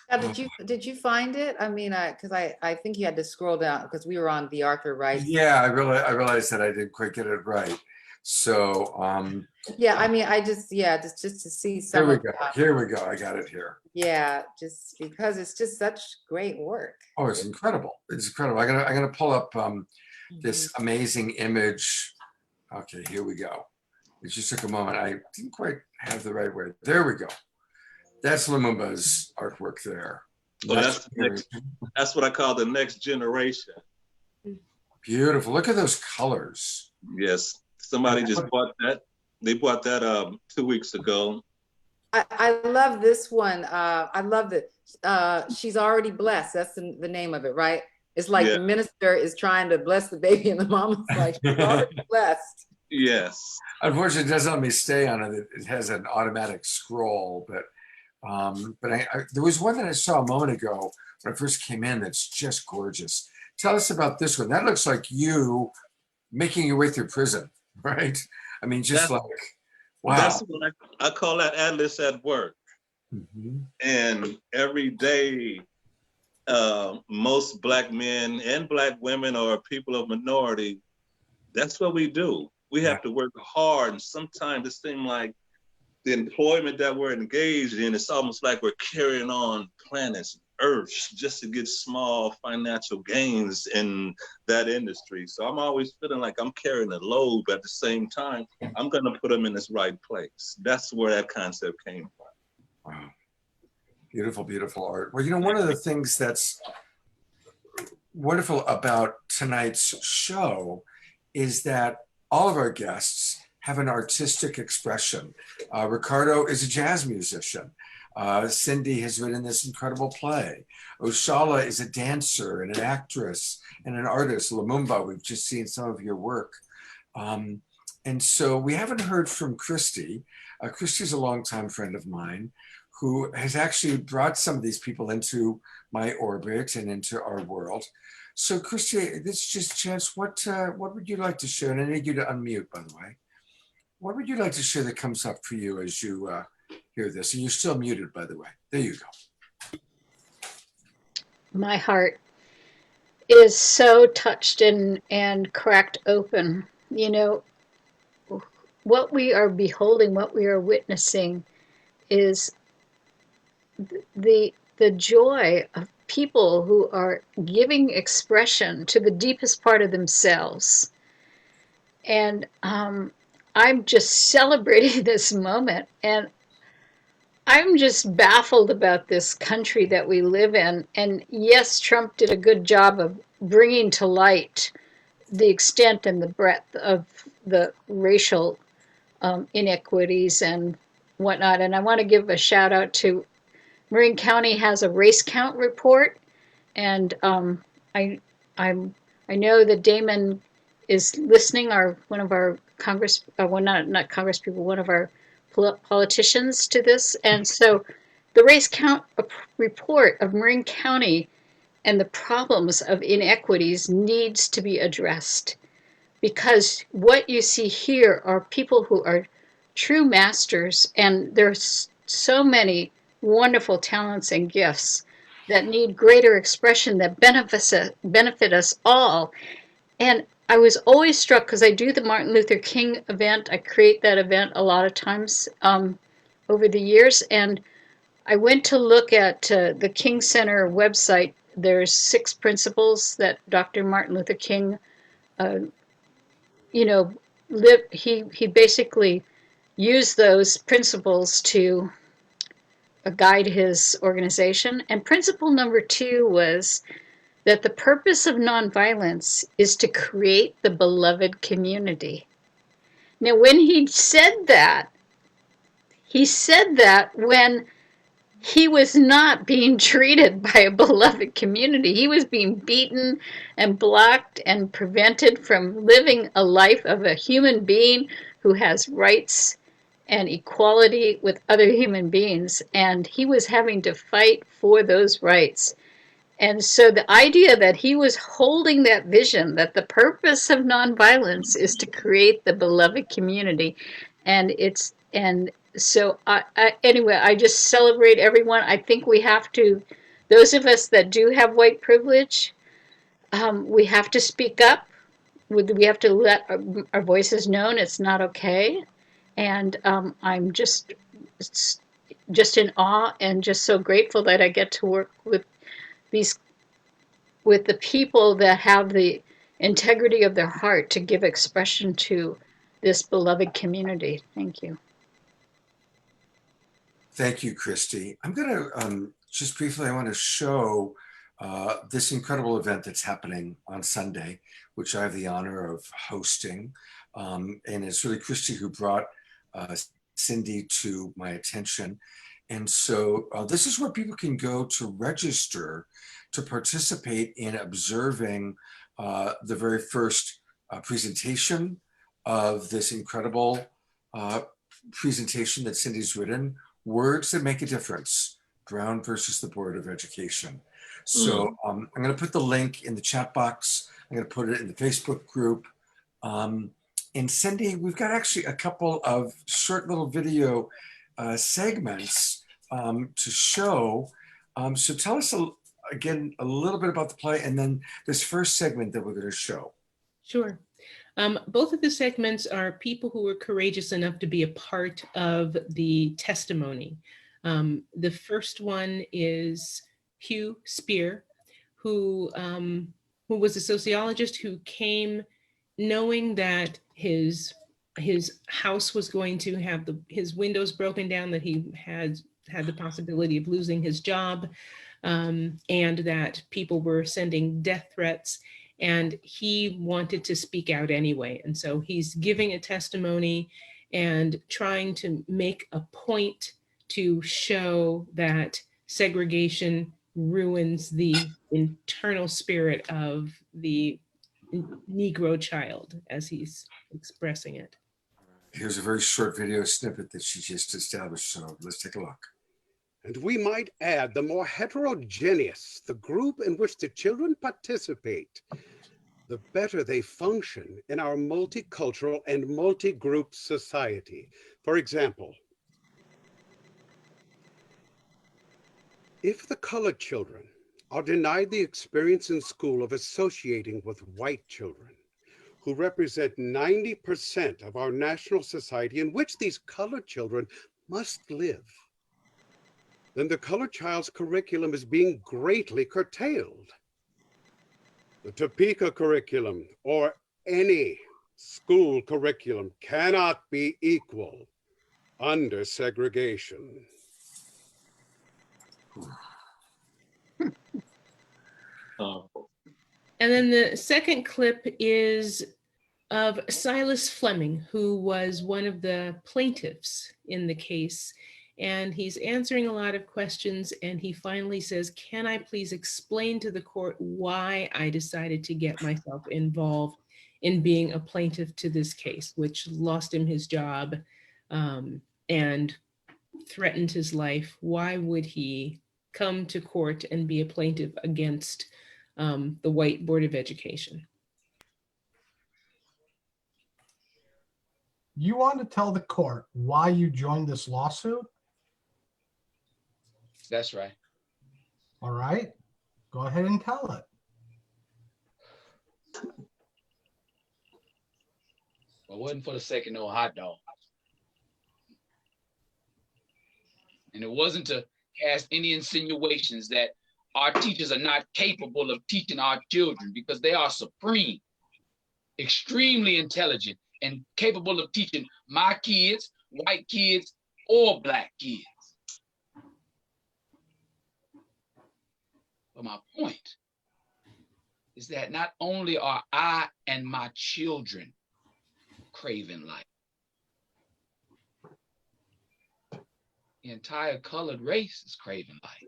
Now, did you find it? I mean, because I think you had to scroll down because we were on the Arthur Rice. Yeah, I realized that I didn't quite get it right. So yeah, I mean, just to see some. Here we go. I got it here. Yeah, just because it's just such great work. Oh, it's incredible. It's incredible. I'm gonna pull up this amazing image. Okay, here we go. It just took a moment. I didn't quite have the right word. There we go. That's Lumumba's artwork there. So that's what I call the next generation. Beautiful. Look at those colors. Yes. Somebody just bought that. They bought that 2 weeks ago. I love this one. I love that. She's already blessed. That's the name of it, right? It's like the minister is trying to bless the baby and the mama's like, she's already blessed. Yes. Unfortunately, it doesn't let me stay on it. It has an automatic scroll, but there was one that I saw a moment ago when I first came in that's just gorgeous. Tell us about this one. That looks like you making your way through prison, right? I mean, wow. That's what I call that Atlas at work. Mm-hmm. And every day, most Black men and Black women or people of minority, that's what we do. We have to work hard, and sometimes it seems like the employment that we're engaged in, it's almost like we're carrying on planets, Earths, just to get small financial gains in that industry. So I'm always feeling like I'm carrying a load, but at the same time, I'm going to put them in this right place. That's where that concept came from. Wow. Beautiful, beautiful art. Well, one of the things that's wonderful about tonight's show is that all of our guests have an artistic expression. Ricardo is a jazz musician. Cindy has written this incredible play. Oshala is a dancer and an actress and an artist. Lumumba, we've just seen some of your work. And so we haven't heard from Christy. Christy's a longtime friend of mine who has actually brought some of these people into my orbit and into our world. So Christy, this is just a chance. What would you like to share? And I need you to unmute, by the way. What would you like to share that comes up for you as you hear this? And you're still muted, by the way. There you go. My heart is so touched and cracked open. You know, what we are beholding, what we are witnessing is the joy of people who are giving expression to the deepest part of themselves. And I'm just celebrating this moment. And I'm just baffled about this country that we live in. And yes, Trump did a good job of bringing to light the extent and the breadth of the racial inequities and whatnot. And I want to give a shout out to Marin County has a race count report, and I I'm I know that Damon is listening. One of our Congress, well, not Congress people, one of our politicians to this, and so the race count report of Marin County and the problems of inequities needs to be addressed, because what you see here are people who are true masters, and there's so many wonderful talents and gifts that need greater expression that benefit us all. And I was always struck because I do the Martin Luther King event. I create that event a lot of times over the years, and I went to look at the King Center website. There's 6 principles that Dr. Martin Luther King you know, he basically used those principles to guide his organization. And principle number 2 was that the purpose of nonviolence is to create the beloved community. Now, when he said that when he was not being treated by a beloved community. He was being beaten and blocked and prevented from living a life of a human being who has rights and equality with other human beings. And he was having to fight for those rights. And so the idea that he was holding that vision, that the purpose of nonviolence is to create the beloved community, and so anyway, I just celebrate everyone. I think we have to, those of us that do have white privilege, we have to speak up. We have to let our voices known. It's not okay. And I'm just in awe and just so grateful that I get to work with the people that have the integrity of their heart to give expression to this beloved community. Thank you. Thank you, Christy. I'm going to just briefly, I want to show this incredible event that's happening on Sunday, which I have the honor of hosting. And it's really Christy who brought Cindy to my attention. And so this is where people can go to register to participate in observing the very first presentation of this incredible presentation that Cindy's written, Words That Make a Difference, Brown versus the Board of Education. So I'm going to put the link in the chat box. I'm going to put it in the Facebook group. And Cindy, we've got actually a couple of short little video segments to show. So tell us again a little bit about the play and then this first segment that we're going to show. Sure. Both of the segments are people who were courageous enough to be a part of the testimony. The first one is Hugh Spear, who was a sociologist who came knowing that his house was going to have his windows broken down, that he had the possibility of losing his job, and that people were sending death threats. and he wanted to speak out anyway. And so he's giving a testimony and trying to make a point to show that segregation ruins the internal spirit of the Negro child, as he's expressing it. Here's a very short video snippet that she just established, so let's take a look. And we might add the more heterogeneous the group in which the children participate, the better they function in our multicultural and multi-group society. For example, if the colored children are denied the experience in school of associating with white children, who represent 90% of our national society in which these colored children must live, then the colored child's curriculum is being greatly curtailed. The Topeka curriculum or any school curriculum cannot be equal under segregation. And then the second clip is of Silas Fleming, who was one of the plaintiffs in the case. And he's answering a lot of questions. And he finally says, "Can I please explain to the court why I decided to get myself involved in being a plaintiff to this case," which lost him his job and threatened his life. Why would he come to court and be a plaintiff against the white Board of Education? You want to tell the court why you joined this lawsuit? That's right. All right, go ahead and tell it. Well, it wasn't for the sake of no hot dog. And it wasn't to cast any insinuations that our teachers are not capable of teaching our children, because they are supreme, extremely intelligent, and capable of teaching my kids, white kids, or black kids. But my point is that not only are I and my children craving light, the entire colored race is craving light.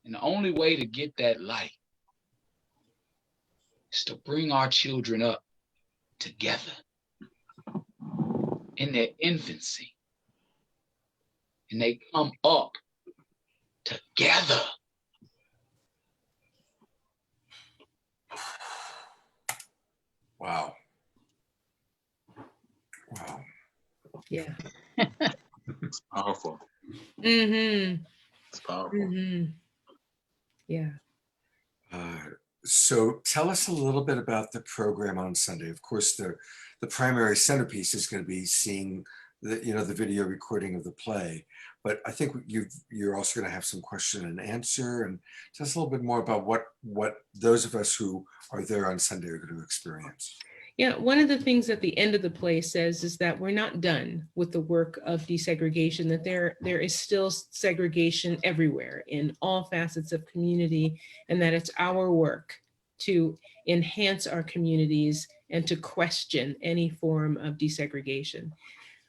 And the only way to get that light is to bring our children up together in their infancy. And they come up together. Wow. Wow. Yeah. It's powerful. Mm-hmm. It's powerful. Mm-hmm. Yeah. So tell us a little bit about the program on Sunday. Of course, the primary centerpiece is going to be seeing the video recording of the play, but I think you're also going to have some question and answer, and tell us a little bit more about what those of us who are there on Sunday are going to experience. Yeah, one of the things at the end of the play says is that we're not done with the work of desegregation, that there is still segregation everywhere in all facets of community, and that it's our work to enhance our communities and to question any form of desegregation,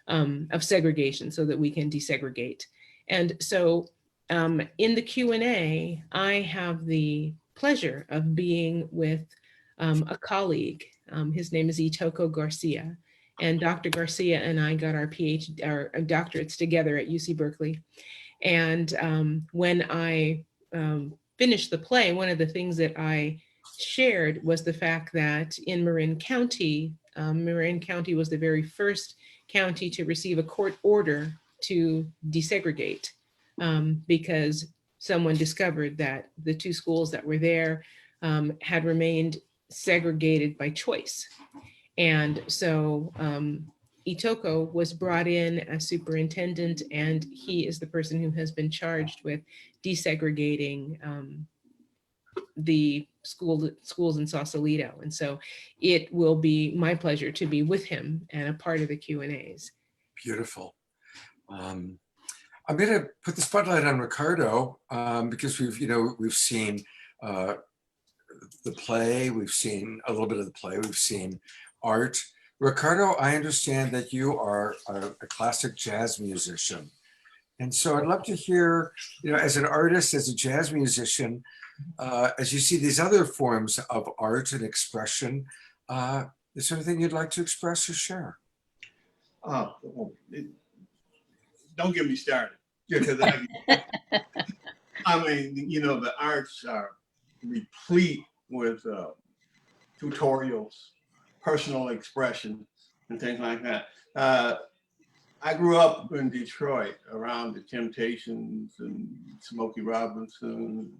of segregation, so that we can desegregate. And so in the Q&A, I have the pleasure of being with a colleague. His name is Itoko Garcia, and Dr. Garcia and I got our PhD, our doctorates together at UC Berkeley. And when I finished the play, one of the things that I shared was the fact that in Marin County was the very first county to receive a court order to desegregate because someone discovered that the two schools that were there had remained segregated by choice. And so Itoko was brought in as superintendent, and he is the person who has been charged with desegregating the schools in Sausalito. And so it will be my pleasure to be with him and a part of the Q&As. Beautiful. I'm going to put the spotlight on Ricardo because we've seen the play, we've seen a little bit of the play, we've seen art. Ricardo, I understand that you are a classic jazz musician. And so I'd love to hear, as an artist, as a jazz musician, as you see these other forms of art and expression, is there anything you'd like to express or share? Don't get me started. Because I mean, the arts are replete with tutorials, personal expression, and things like that. I grew up in Detroit around the Temptations and Smokey Robinson,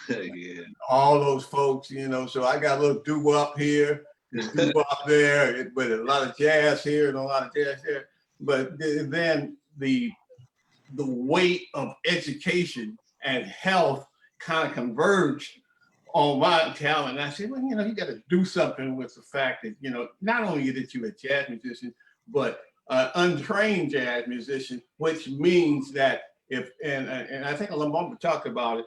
Yeah. all those folks, so I got a little doo-wop here, doo-wop there, but a lot of jazz here and a lot of jazz there. But then the weight of education and health kind of converged on my talent. And I said, well, you got to do something with the fact that, not only that you're a jazz musician, but untrained jazz musician, which means that and I think Lamont talked about it,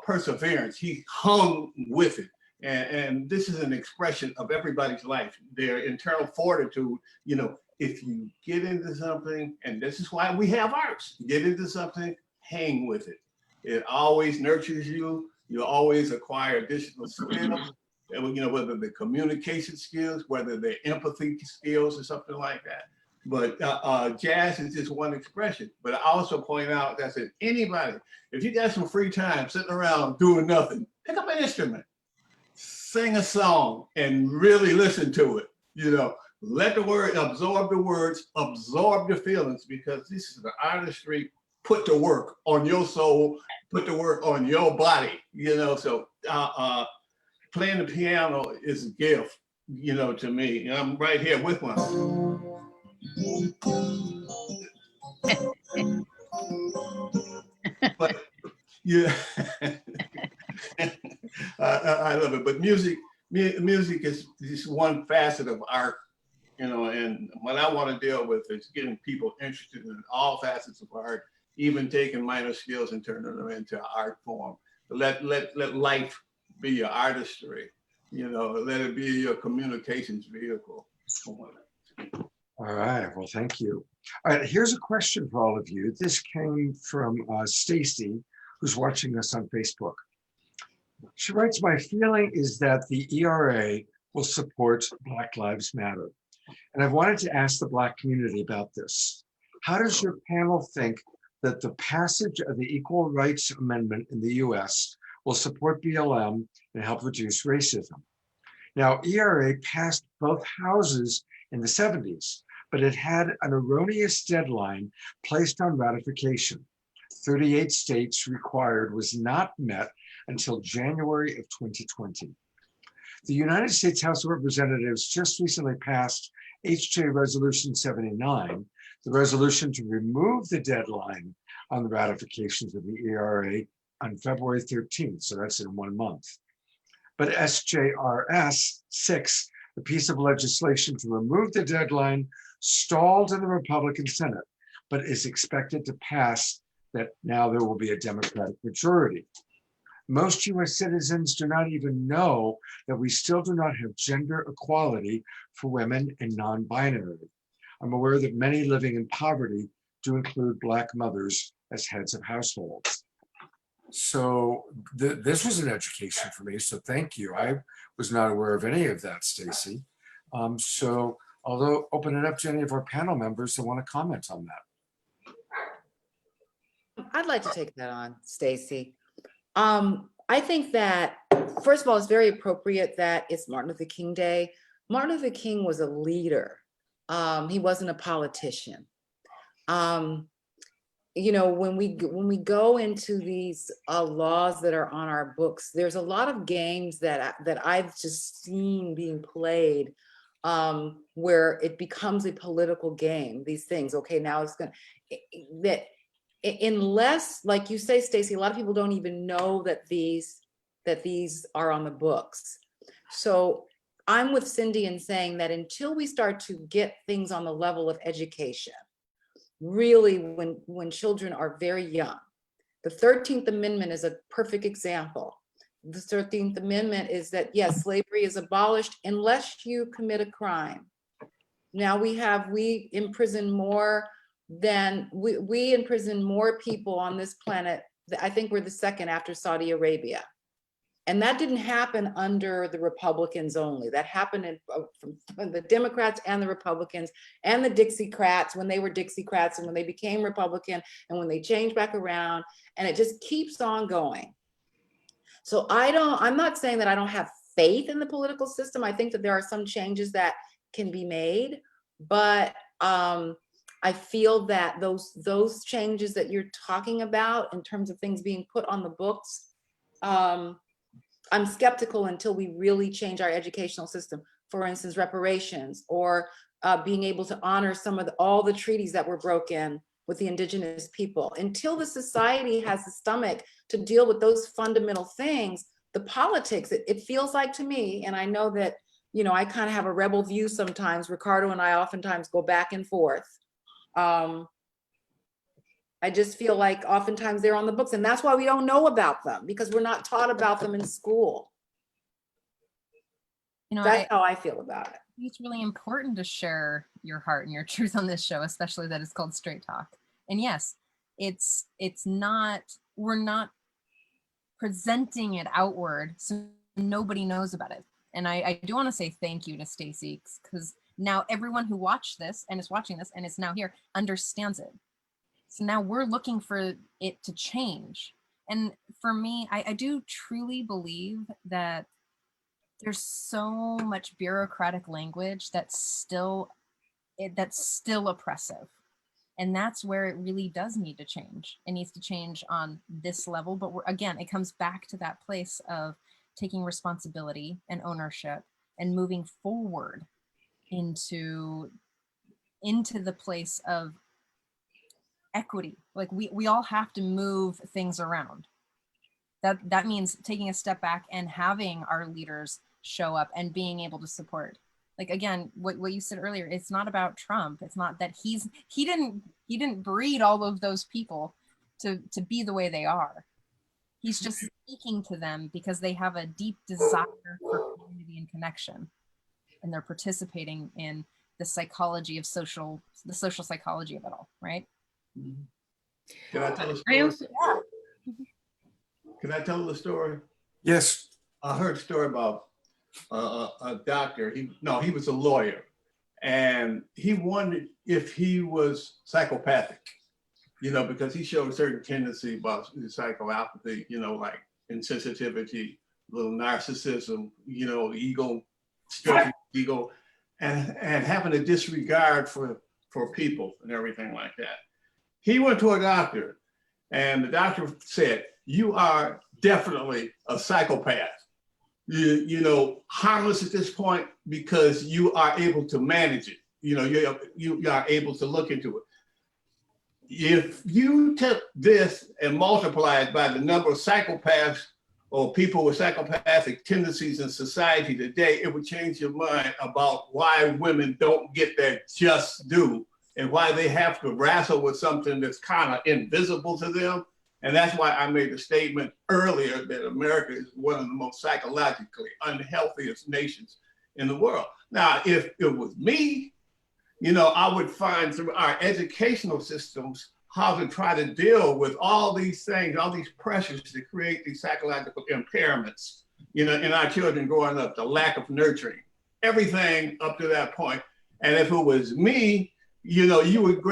perseverance. He hung with it. And this is an expression of everybody's life, their internal fortitude. If you get into something, and this is why we have arts, get into something, hang with it. It always nurtures you. You always acquire additional skills, whether the communication skills, whether the empathy skills or something like that. But jazz is just one expression. But I also point out that anybody, if you got some free time sitting around doing nothing, pick up an instrument, sing a song, and really listen to it. Let the word absorb the words, absorb the feelings, because this is the artistry put to work on your soul, put to work on your body, so playing the piano is a gift, to me. And I'm right here with one. But yeah, I love it. But music is just one facet of art. And what I want to deal with is getting people interested in all facets of art, even taking minor skills and turning them into art form. Let life be your artistry, let it be your communications vehicle. All right, well, thank you. All right, here's a question for all of you. This came from Stacy, who's watching us on Facebook. She writes, my feeling is that the ERA will support Black Lives Matter. And I've wanted to ask the Black community about this. How does your panel think that the passage of the Equal Rights Amendment in the US will support BLM and help reduce racism? Now, ERA passed both houses in the 70s, but it had an erroneous deadline placed on ratification. 38 states required was not met until January of 2020. The United States House of Representatives just recently passed HJ Resolution 79, the resolution to remove the deadline on the ratifications of the ERA on February 13th, so that's in 1 month. But SJRS 6, the piece of legislation to remove the deadline, stalled in the Republican Senate, but is expected to pass that now there will be a Democratic majority. Most US citizens do not even know that we still do not have gender equality for women and non-binary. I'm aware that many living in poverty do include Black mothers as heads of households. So this was an education for me, so thank you. I was not aware of any of that, Stacy. So I'll open it up to any of our panel members that want to comment on that. I'd like to take that on, Stacy. I think that, first of all, it's very appropriate that it's Martin Luther King Day. Martin Luther King was a leader. He wasn't a politician. When we go into these laws that are on our books, there's a lot of games that I've just seen being played where it becomes a political game. These things, okay, now it's going that. Unless, like you say, Stacey, a lot of people don't even know that these are on the books. So I'm with Cindy in saying that until we start to get things on the level of education, really when children are very young, the 13th Amendment is a perfect example the 13th Amendment is that, yes, slavery is abolished unless you commit a crime. Now we imprison more than, we imprison more people on this planet. I think we're the second after Saudi Arabia. And that didn't happen under the Republicans only. That happened from the Democrats and the Republicans and the Dixiecrats when they were Dixiecrats and when they became Republican and when they changed back around, and it just keeps on going. So I'm not saying that I don't have faith in the political system. I think that there are some changes that can be made, but I feel that those changes that you're talking about in terms of things being put on the books, I'm skeptical until we really change our educational system. For instance, reparations, or being able to honor some of all the treaties that were broken with the indigenous people. Until the society has the stomach to deal with those fundamental things, the politics, it feels like to me, and I know that, you know, I kind of have a rebel view sometimes. Ricardo and I oftentimes go back and forth. I just feel like oftentimes they're on the books, and that's why we don't know about them, because we're not taught about them in school. You know, That's how I feel about it. It's really important to share your heart and your truth on this show, especially that it's called Straight Talk. And yes, it's not, we're not presenting it outward so nobody knows about it. And I do want to say thank you to Stacey, because now everyone who watched this and is watching this and is now here understands it. So now we're looking for it to change. And for me, I do truly believe that there's so much bureaucratic language that's still oppressive. And that's where it really does need to change. It needs to change on this level. But again, it comes back to that place of taking responsibility and ownership and moving forward into the place of equity. Like we all have to move things around. That means taking a step back and having our leaders show up and being able to support. Like, again, what you said earlier, it's not about Trump. It's not that he didn't breed all of those people to be the way they are. He's just speaking to them because they have a deep desire for community and connection, and they're participating in the psychology of the social psychology of it all, right? Can I tell a story? Can I tell the story? Yes. I heard a story about a doctor. He was a lawyer, and he wondered if he was psychopathic, you know, because he showed a certain tendency about psychopathy, you know, like insensitivity, little narcissism, you know, ego, stretching ego, and having a disregard for people and everything like that. He went to a doctor, and the doctor said, "You are definitely a psychopath. You know, harmless at this point because you are able to manage it. You know, you are able to look into it. If you took this and multiplied by the number of psychopaths or people with psychopathic tendencies in society today, it would change your mind about why women don't get their just due and why they have to wrestle with something that's kind of invisible to them." And that's why I made the statement earlier that America is one of the most psychologically unhealthiest nations in the world. Now, if it was me, you know, I would find through our educational systems how to try to deal with all these things, all these pressures to create these psychological impairments, you know, in our children growing up, the lack of nurturing, everything up to that point. And if it was me, you know, you wouldn't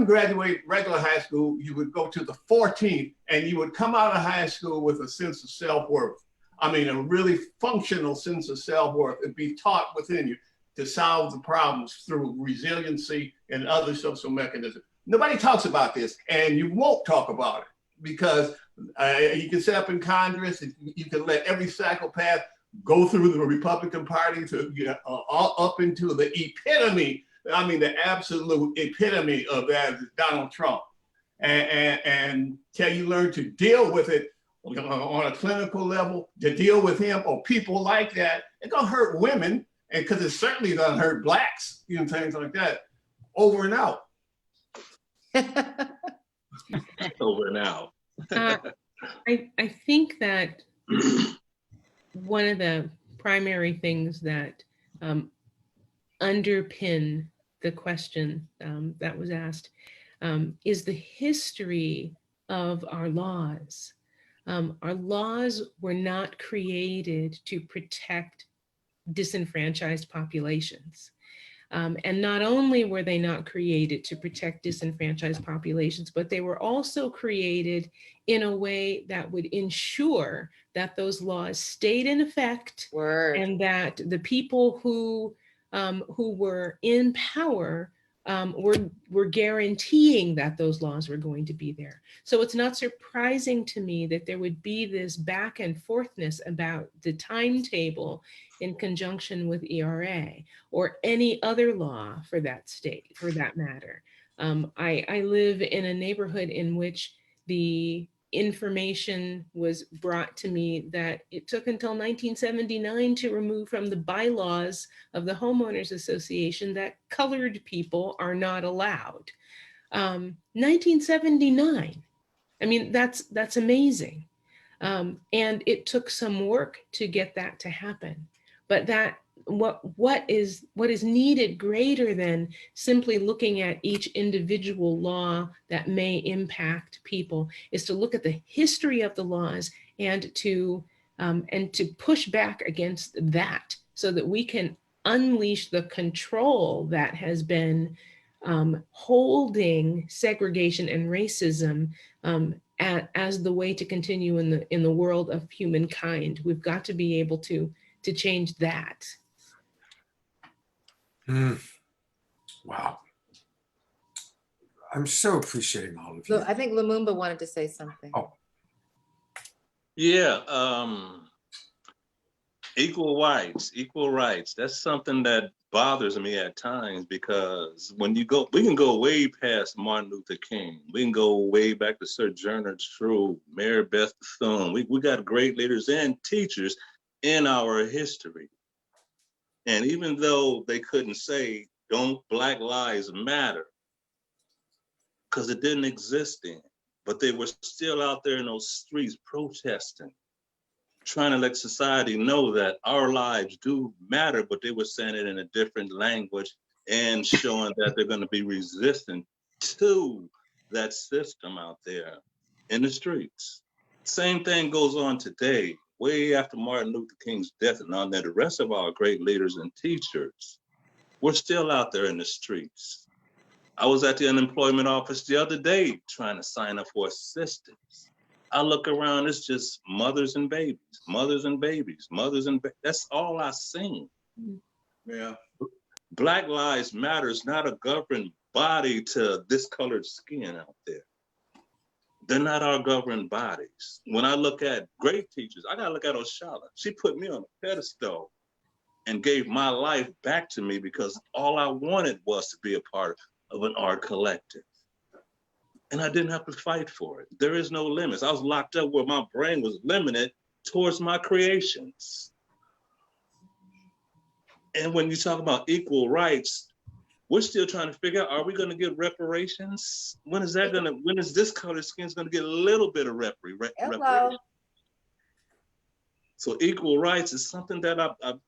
graduate regular high school, you would go to the 14th and you would come out of high school with a sense of self-worth. I mean, a really functional sense of self-worth. It'd be taught within you to solve the problems through resiliency and other social mechanisms. Nobody talks about this, and you won't talk about it because you can set up in Congress, and you can let every psychopath go through the Republican Party to, you know, up into the epitome. I mean, the absolute epitome of that is Donald Trump. And till you learn to deal with it on a clinical level, to deal with him or people like that, it's gonna hurt women, and because it's certainly gonna hurt blacks, you know, things like that. Over and out. Over and out. I think that one of the primary things that underpin the question that was asked is the history of our laws. Our laws were not created to protect disenfranchised populations. And not only were they not created to protect disenfranchised populations, but they were also created in a way that would ensure that those laws stayed in effect. Word. And that the people who were in power were guaranteeing that those laws were going to be there. So it's not surprising to me that there would be this back and forthness about the timetable in conjunction with ERA or any other law for that state, for that matter. I live in a neighborhood in which the information was brought to me that it took until 1979 to remove from the bylaws of the homeowners association that colored people are not allowed. 1979. I mean, that's amazing. And it took some work to get that to happen. But that what is needed greater than simply looking at each individual law that may impact people is to look at the history of the laws and to push back against that so that we can unleash the control that has been holding segregation and racism as the way to continue in the world of humankind. We've got to be able to change that. Wow. I'm so appreciating all of you. Look, I think Lumumba wanted to say something. Oh. Yeah, equal rights. That's something that bothers me at times, because when you go, we can go way past Martin Luther King. We can go way back to Sojourner Truth, Mary Beth Bethune. We got great leaders and teachers in our history. And even though they couldn't say, don't Black Lives Matter, because it didn't exist then, but they were still out there in those streets protesting, trying to let society know that our lives do matter, but they were saying it in a different language and showing that they're going to be resistant to that system out there in the streets. Same thing goes on today, way after Martin Luther King's death, and on that the rest of our great leaders and teachers, we're still out there in the streets. I was at the unemployment office the other day trying to sign up for assistance. I look around, it's just mothers and babies, mothers and babies, mothers and that's all I seen. Yeah. Black Lives Matter is not a governing body to discolored skin out there. They're not our governing bodies. When I look at great teachers, I gotta look at Oshala. She put me on a pedestal and gave my life back to me because all I wanted was to be a part of an art collective. And I didn't have to fight for it. There is no limits. I was locked up where my brain was limited towards my creations. And when you talk about equal rights, we're still trying to figure out, are we gonna get reparations? When is this colored skin's gonna get a little bit of reparation? So equal rights is something that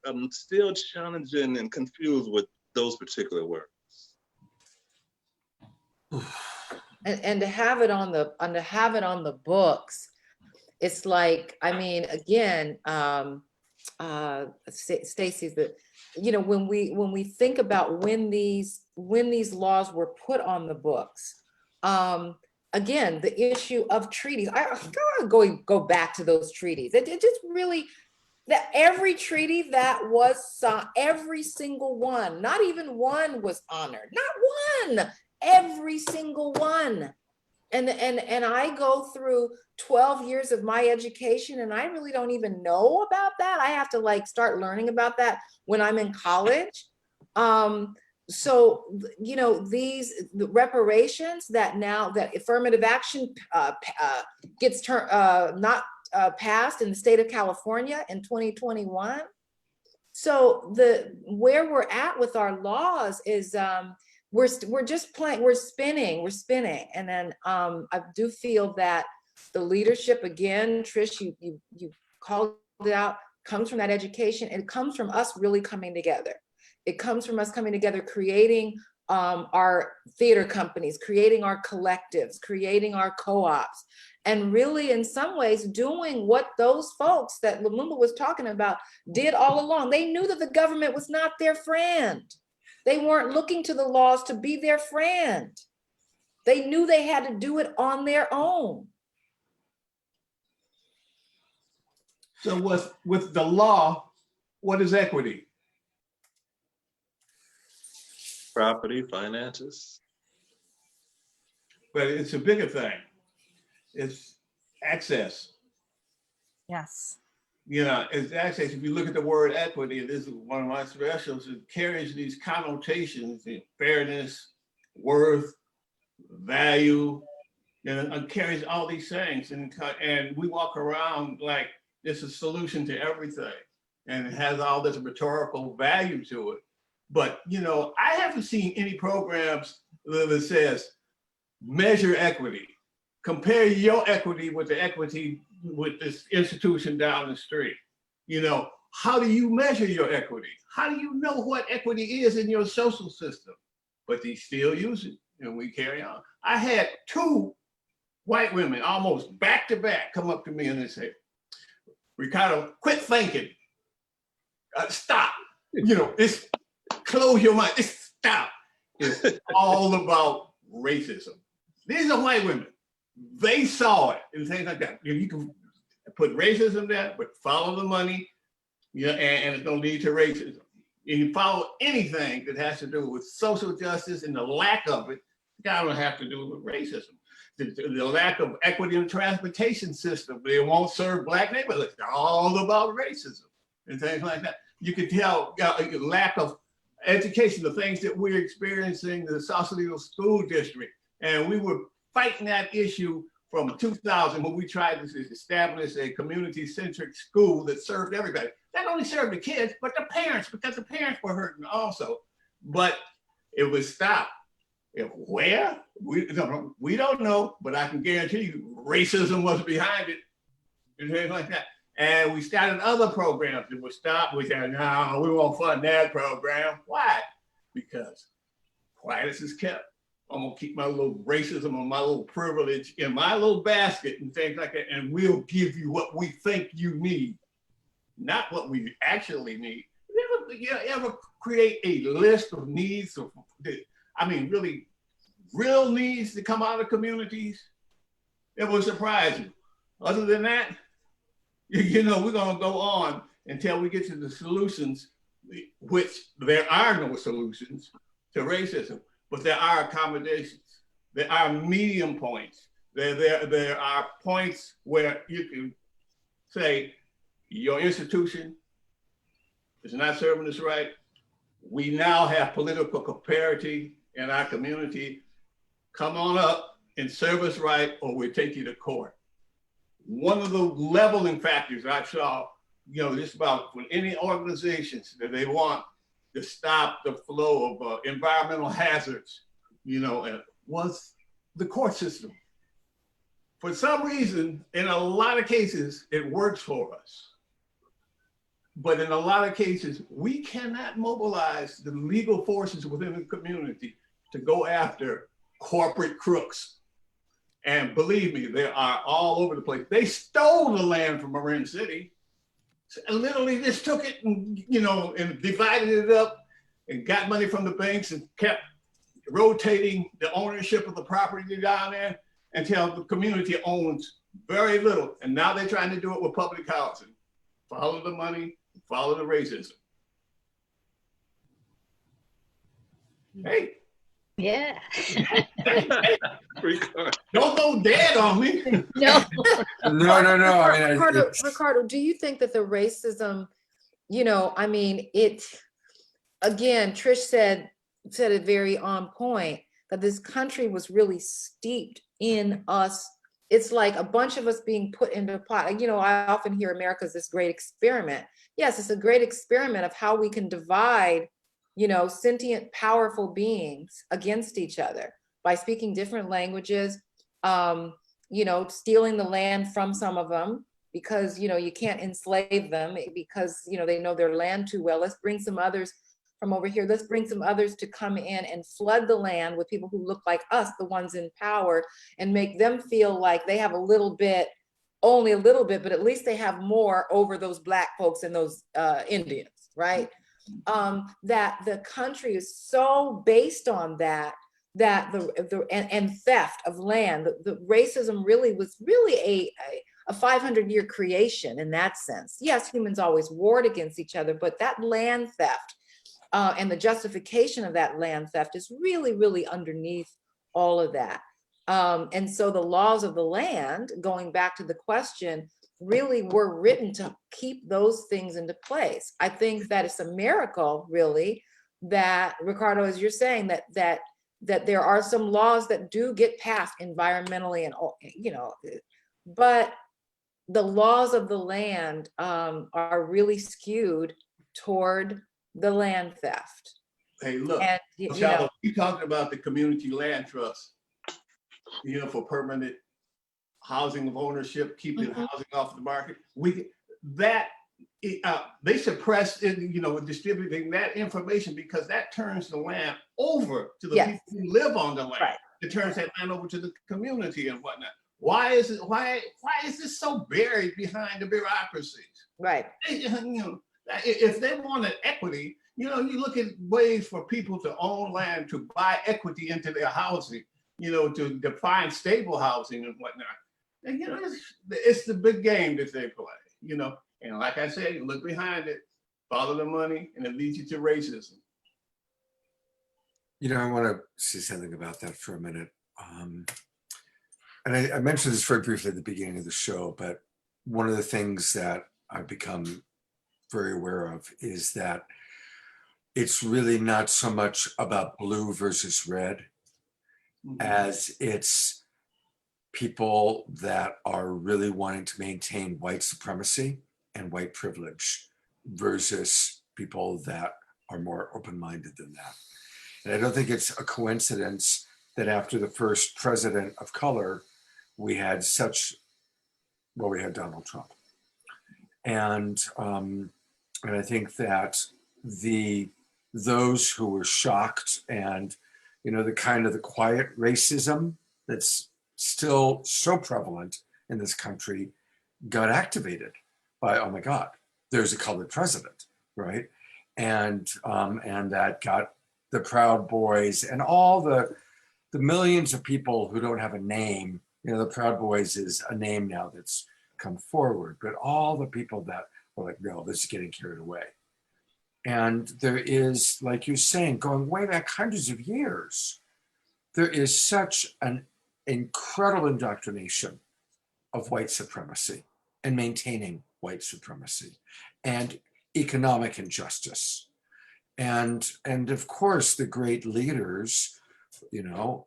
I'm still challenging and confused with those particular words. And to have it on the books, it's like, I mean, again, Stacey, when we think about when these laws were put on the books, again, the issue of treaties. I gotta go back to those treaties. It just really, that every treaty that was signed, every single one, not even one was honored, not one. Every single one. And I go through 12 years of my education and I really don't even know about that. I have to like start learning about that when I'm in college. So, the reparations that now that affirmative action gets not passed in the state of California in 2021. So where we're at with our laws is we're just playing, we're spinning. And then I do feel that the leadership, again, Trish, you called it out, comes from that education. It comes from us really coming together. It comes from us coming together, creating our theater companies, creating our collectives, creating our co-ops, and really in some ways doing what those folks that Lumumba was talking about did all along. They knew that the government was not their friend. They weren't looking to the laws to be their friend. They knew they had to do it on their own. So with the law, what is equity? Property, finances. But it's a bigger thing. It's access. Yes. You know, it's access. If you look at the word equity, and this is one of my specials, it carries these connotations, fairness, worth, value, and it carries all these things. And we walk around like it's a solution to everything. And it has all this rhetorical value to it. But, you know, I haven't seen any programs that says measure equity. Compare your equity with the equity with this institution down the street. You know, how do you measure your equity? How do you know what equity is in your social system? But they still use it, and we carry on. I had 2 white women almost back to back come up to me and they say, Ricardo, quit thinking. Stop. You know, it's close your mind. It's stop. It's all about racism. These are white women. They saw it and things like that. You can put racism there, but follow the money, yeah, and it's going to lead to racism. If you follow anything that has to do with social justice and the lack of it, it's got to have to do with racism. The lack of equity in the transportation system, they won't serve Black neighborhoods. They're all about racism and things like that. You can tell lack of education, the things that we're experiencing in the Sausalito School District. And we were fighting that issue from 2000 when we tried to establish a community-centric school that served everybody. Not only served the kids, but the parents, because the parents were hurting also. But it was stopped. Where? We don't know, but I can guarantee you racism was behind it and things like that. And we started other programs that were stopped. We said, no, we won't fund that program. Why? Because quietness is kept. I'm gonna keep my little racism and my little privilege in my little basket and things like that, and we'll give you what we think you need, not what we actually need. You ever create a list of needs of, I mean, really real needs to come out of communities? It will surprise you. Other than that, you know, we're gonna go on until we get to the solutions, which there are no solutions to racism. But there are accommodations. There are medium points. There are points where you can say, your institution is not serving us right. We now have political parity in our community. Come on up and serve us right, or we'll take you to court. One of the leveling factors I saw, you know, just about when any organizations that they want to stop the flow of environmental hazards, you know, was the court system. For some reason, in a lot of cases, it works for us. But in a lot of cases, we cannot mobilize the legal forces within the community to go after corporate crooks. And believe me, they are all over the place. They stole the land from Marin City. Literally just took it and, you know, and divided it up and got money from the banks and kept rotating the ownership of the property down there until the community owns very little. And now they're trying to do it with public housing. Follow the money, follow the racism. Hey. Yeah. Don't go dead on me. No. No. I mean, Ricardo, do you think that the racism, you know, I mean, it, again, Trish said it very on point, that this country was really steeped in us. It's like a bunch of us being put into a pot. You know, I often hear America's this great experiment. Yes, it's a great experiment of how we can divide, you know, sentient, powerful beings against each other by speaking different languages, you know, stealing the land from some of them, because, you know, you can't enslave them because, you know, they know their land too well. Let's bring some others from over here. Let's bring some others to come in and flood the land with people who look like us, the ones in power, and make them feel like they have a little bit, only a little bit, but at least they have more over those Black folks and those Indians, right? That the country is so based on that, that and theft of land, the racism really was really a 500-year creation in that sense. Yes, humans always warred against each other, but that land theft and the justification of that land theft is really, really underneath all of that. And so the laws of the land, going back to the question, really were written to keep those things into place. I think that it's a miracle, really, that, Ricardo, as you're saying, that there are some laws that do get passed environmentally and, you know, but the laws of the land are really skewed toward the land theft. Hey, look, And, Shallow, you talking about the community land trust, you know, for permanent housing of ownership, keeping housing off the market. They suppressed it, you know, distributing that information because that turns the land over to the people who live on the land. Right. It turns that land over to the community and whatnot. Why is this so buried behind the bureaucracies? Right. You know, if they wanted equity, you know, you look at ways for people to own land, to buy equity into their housing, you know, to define stable housing and whatnot. And, you know, it's the big game that they play, you know. And like I said, you look behind it, follow the money, and it leads you to racism. You know, I want to say something about that for a minute. And I mentioned this very briefly at the beginning of the show, but one of the things that I've become very aware of is that it's really not so much about blue versus red as it's people that are really wanting to maintain white supremacy and white privilege versus people that are more open-minded than that. And I don't think it's a coincidence that after the first president of color, we had Donald Trump. And I think that those who were shocked and, you know, the quiet racism that's still so prevalent in this country got activated by, oh my God, there's a colored president, right? And that got the Proud Boys and all the millions of people who don't have a name. You know, the Proud Boys is a name now that's come forward, but all the people that were like, no, this is getting carried away. And there is, like you're saying, going way back hundreds of years, there is such an incredible indoctrination of white supremacy and maintaining white supremacy and economic injustice. And of course, the great leaders, you know,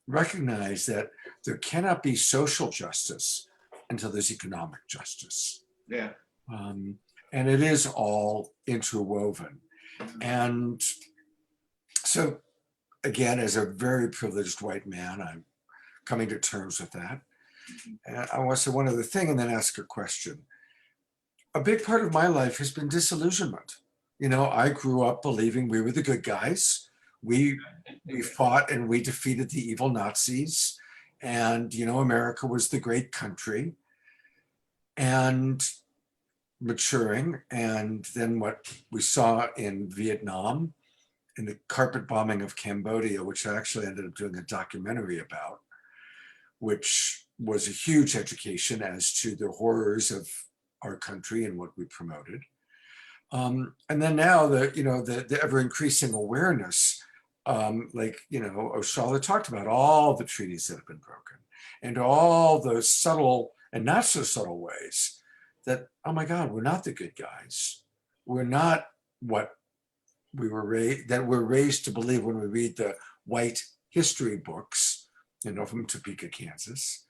recognize that there cannot be social justice until there's economic justice. Yeah. And it is all interwoven. And so, again, as a very privileged white man, I'm coming to terms with that. And I want to say one other thing and then ask a question. A big part of my life has been disillusionment. You know, I grew up believing we were the good guys. We fought and we defeated the evil Nazis. And, you know, America was the great country. And maturing. And then what we saw in Vietnam, in the carpet bombing of Cambodia, which I actually ended up doing a documentary about, which was a huge education as to the horrors of our country and what we promoted. And then now the ever increasing awareness, like, you know, Oshala talked about all the treaties that have been broken and all those subtle and not so subtle ways that, oh my God, we're not the good guys. We're not what we were raised to believe when we read the white history books, you know, from Topeka, Kansas.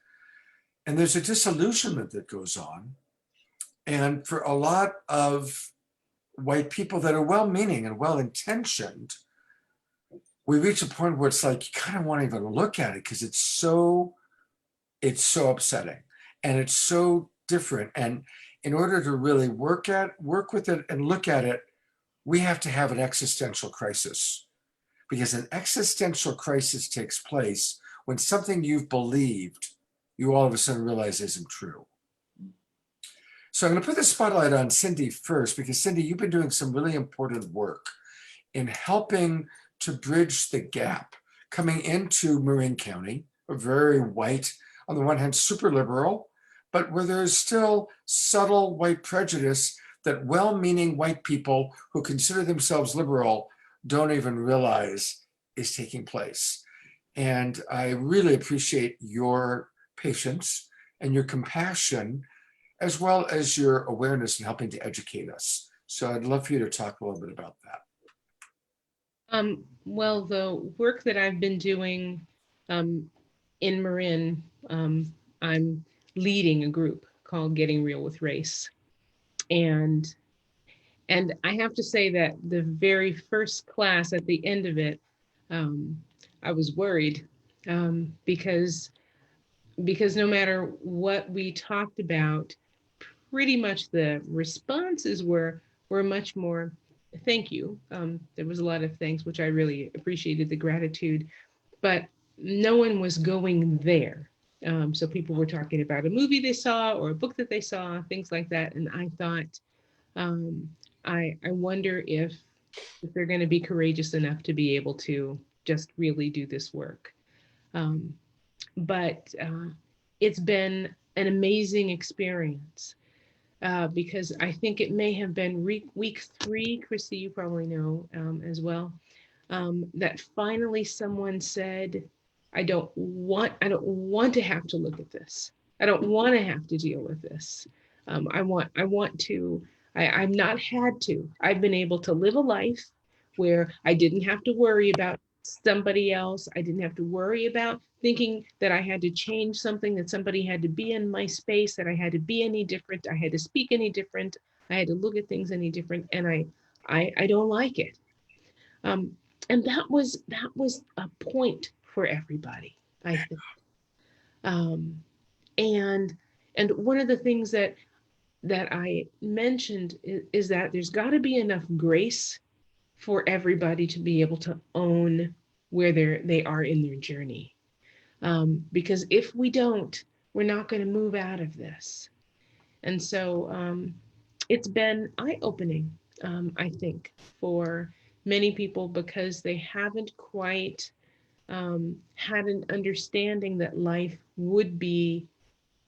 And there's a disillusionment that goes on. And for a lot of white people that are well-meaning and well-intentioned, we reach a point where it's like, you kind of want to even look at it because it's so upsetting. And it's so different. And in order to really work with it and look at it, we have to have an existential crisis, because an existential crisis takes place when something you've believed, you all of a sudden realize isn't true. So I'm going to put the spotlight on Cindy first, because Cindy, you've been doing some really important work in helping to bridge the gap coming into Marin County, a very white, on the one hand, super liberal, but where there's still subtle white prejudice that well-meaning white people who consider themselves liberal don't even realize is taking place. And I really appreciate your patience and your compassion, as well as your awareness in helping to educate us. So I'd love for you to talk a little bit about that. Well, the work that I've been doing in Marin, I'm leading a group called Getting Real with Race. And I have to say that the very first class, at the end of it, I was worried because no matter what we talked about, pretty much the responses were much more thank you. There was a lot of thanks, which I really appreciated, the gratitude, but no one was going there. So people were talking about a movie they saw or a book that they saw, things like that. And I thought, I wonder if they're going to be courageous enough to be able to just really do this work. But it's been an amazing experience. Because I think it may have been week 3, Christy, you probably know as well, that finally someone said, I don't want to have to look at this. I don't want to have to deal with this. I've not had to. I've been able to live a life where I didn't have to worry about somebody else. I didn't have to worry about thinking that I had to change something, that somebody had to be in my space, that I had to be any different, I had to speak any different, I had to look at things any different, and I don't like it. And that was a point for everybody, I think. And one of the things that I mentioned is that there's got to be enough grace for everybody to be able to own where they are in their journey. Because if we don't, we're not going to move out of this. And so it's been eye-opening, I think, for many people, because they haven't quite had an understanding that life would be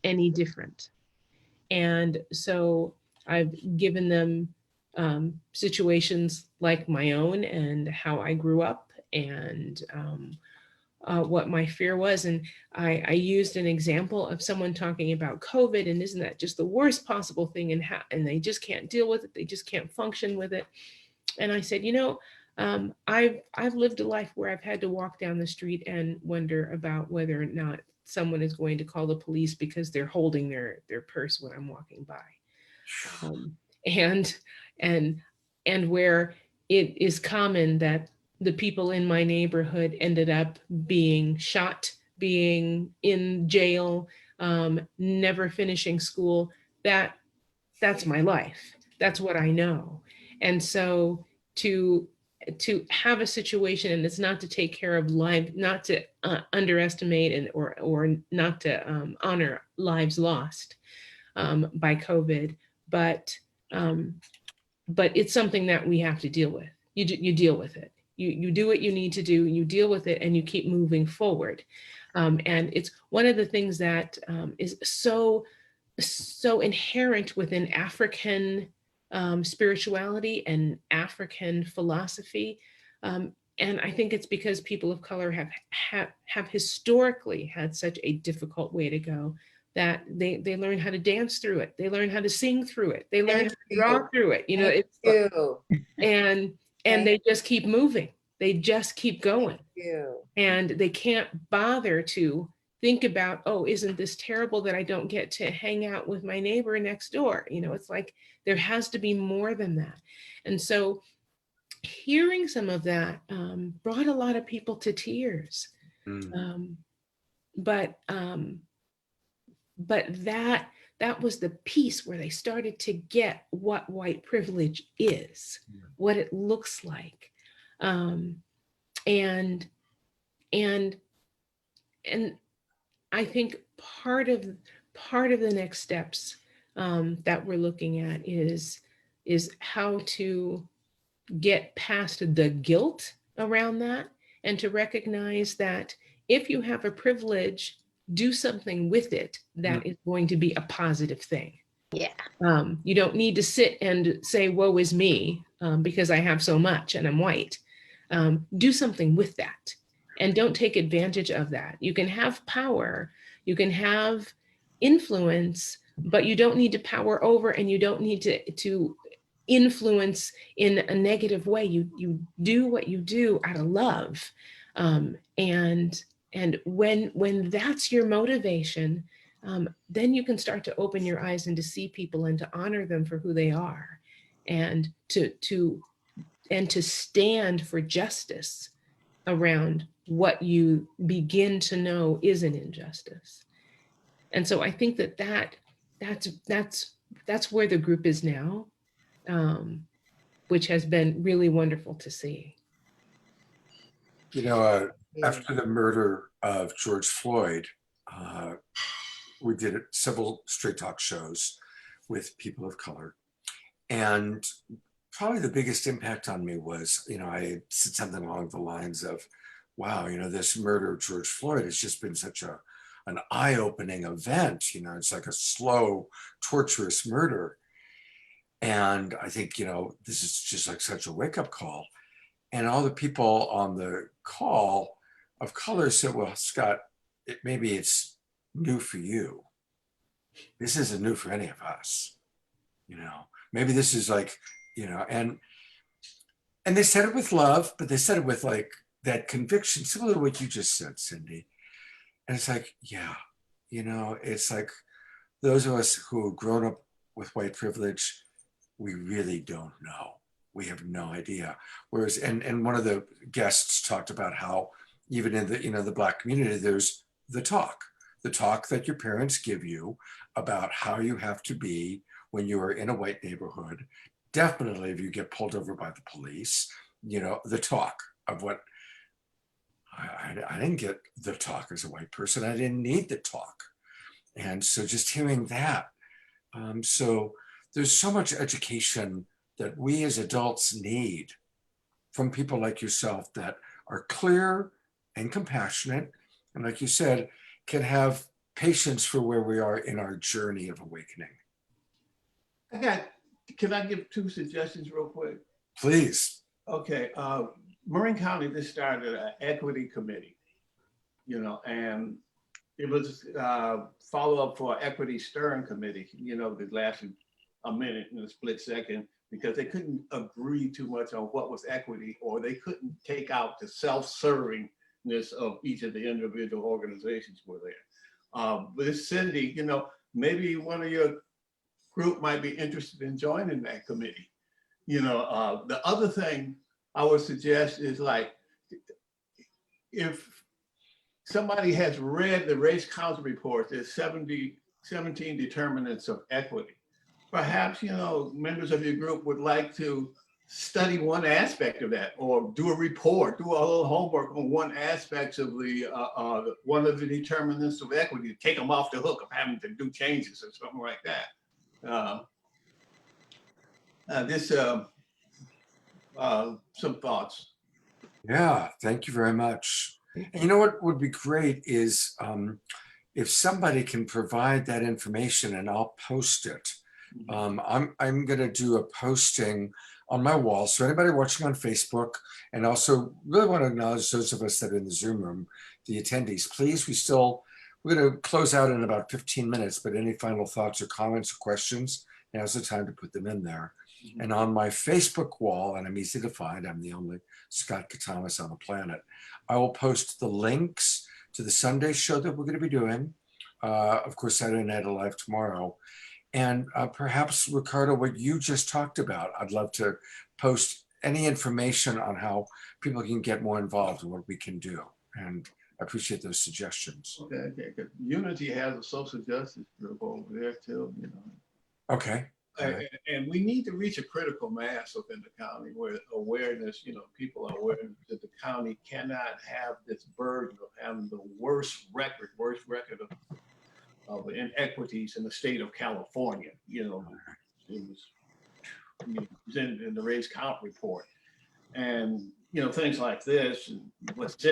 any different. And so I've given them situations like my own and how I grew up, and what my fear was. And I used an example of someone talking about COVID, and isn't that just the worst possible thing, and they just can't deal with it, they just can't function with it. And I said, I've lived a life where I've had to walk down the street and wonder about whether or not someone is going to call the police because they're holding their purse when I'm walking by. And where it is common that the people in my neighborhood ended up being shot, being in jail, never finishing school. That's my life. That's what I know. And so to have a situation, and it's not to take care of life, not to underestimate or not to honor lives lost by COVID, but it's something that we have to deal with. You deal with it. You do what you need to do, you deal with it, and you keep moving forward. And it's one of the things that is so inherent within African spirituality and African philosophy. And I think it's because people of color have historically had such a difficult way to go, that they learn how to dance through it. They learn how to sing through it. They learn how to draw through it. And they just keep moving. They just keep going. And they can't bother to think about, oh, isn't this terrible that I don't get to hang out with my neighbor next door? It's like there has to be more than that. And so hearing some of that brought a lot of people to tears. But that that was the piece where they started to get what white privilege is, what it looks like. And and and I think part of the next steps that we're looking at is how to get past the guilt around that, and to recognize that if you have a privilege, do something with it that is going to be a positive thing. Yeah. You don't need to sit and say, woe is me, because I have so much and I'm white. Do something with that, and don't take advantage of that. You can have power, you can have influence, but you don't need to power over, and you don't need to influence in a negative way. You do what you do out of love. And when that's your motivation, then you can start to open your eyes and to see people and to honor them for who they are, and to stand for justice around what you begin to know is an injustice. And so I think that's where the group is now, which has been really wonderful to see. You know, after the murder of George Floyd, we did several Straight Talk shows with people of color. And probably the biggest impact on me was, I said something along the lines of, wow, this murder of George Floyd has just been such an eye-opening event. It's like a slow, torturous murder. And I think, this is just like such a wake-up call. And all the people on the call of color said, well, Scott, maybe it's new for you. This isn't new for any of us. Maybe this is like, and they said it with love, but they said it with like that conviction, similar to what you just said, Cindy. And it's like, yeah, it's like those of us who have grown up with white privilege, we really don't know. We have no idea. Whereas, and one of the guests talked about how even in the Black community, there's the talk that your parents give you about how you have to be when you are in a white neighborhood. Definitely if you get pulled over by the police, the talk of what, I didn't get the talk as a white person. I didn't need the talk. And so just hearing that, so there's so much education that we as adults need from people like yourself that are clear and compassionate, and like you said, can have patience for where we are in our journey of awakening. Can I give two suggestions real quick? Please. Okay, Marin County just started an equity committee, and it was follow-up for equity steering committee, that lasted a minute in a split second, because they couldn't agree too much on what was equity, or they couldn't take out the self-servingness of each of the individual organizations were there. But it's Cindy, maybe one of your group might be interested in joining that committee. The other thing I would suggest is, like, if somebody has read the Race Council report, there's 17 determinants of equity. Perhaps, members of your group would like to study one aspect of that, or do a report, do a little homework on one aspect of one of the determinants of equity, take them off the hook of having to do changes or something like that. Some thoughts. Yeah, thank you very much. And what would be great is if somebody can provide that information, and I'll post it. I'm going to do a posting on my wall. So anybody watching on Facebook, and also really want to acknowledge those of us that are in the Zoom room, the attendees, please, we're going to close out in about 15 minutes, but any final thoughts or comments or questions, now's the time to put them in there. And on my Facebook wall, and I'm easy to find, I'm the only Scott Katamas on the planet, I will post the links to the Sunday show that we're going to be doing. Of course, Saturday Night Alive tomorrow. And perhaps, Ricardo, what you just talked about, I'd love to post any information on how people can get more involved in what we can do. And I appreciate those suggestions. Okay. Unity has a social justice group over there too, Okay. And we need to reach a critical mass within the county where awareness, people are aware that the county cannot have this burden of having the worst record of inequities in the state of California. It was presented in the Raise Count report. And things like this, and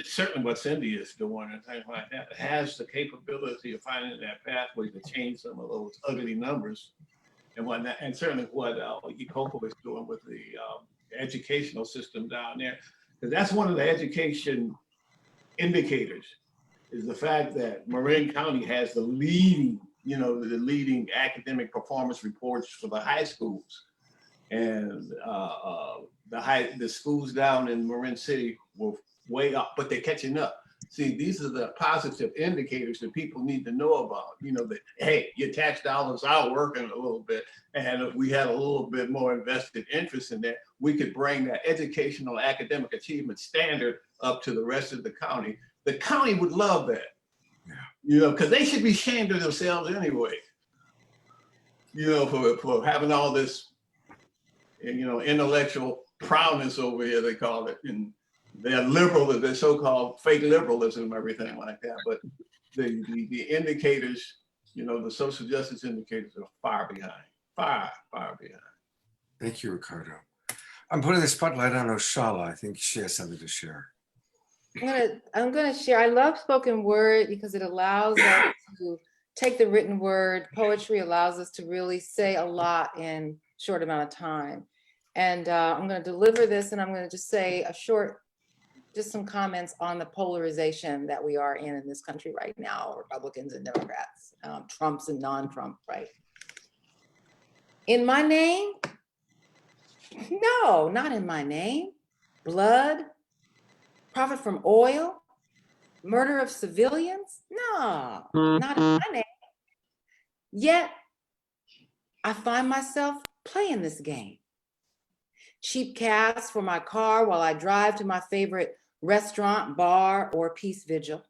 certainly what Cindy is doing and things like that, has the capability of finding that pathway to change some of those ugly numbers and whatnot. And certainly what ECOPA is doing with the educational system down there, because that's one of the education indicators, is the fact that Marin County has the leading academic performance reports for the high schools. And the schools down in Marin City were way up, but they're catching up. See, these are the positive indicators that people need to know about. That, hey, your tax dollars are working a little bit. And if we had a little bit more invested interest in that, we could bring that educational academic achievement standard up to the rest of the county. The county would love that. Yeah. Because they should be ashamed of themselves anyway. For having all this intellectual prowess over here, they call it, and they're liberal, they're so-called fake liberalism and everything like that. But the indicators, the social justice indicators are far behind, far behind. Thank you, Ricardo. I'm putting the spotlight on Oshala. I think she has something to share. I'm gonna share. I love spoken word because it allows us to take the written word. Poetry allows us to really say a lot in short amount of time. And I'm going to deliver this, and I'm going to just say just some comments on the polarization that we are in this country right now, Republicans and Democrats, Trumps and non-Trump, right? In my name? No, not in my name. Blood, profit from oil, murder of civilians? No, not in my name. Yet, I find myself playing this game. Cheap gas for my car while I drive to my favorite restaurant, bar, or peace vigil.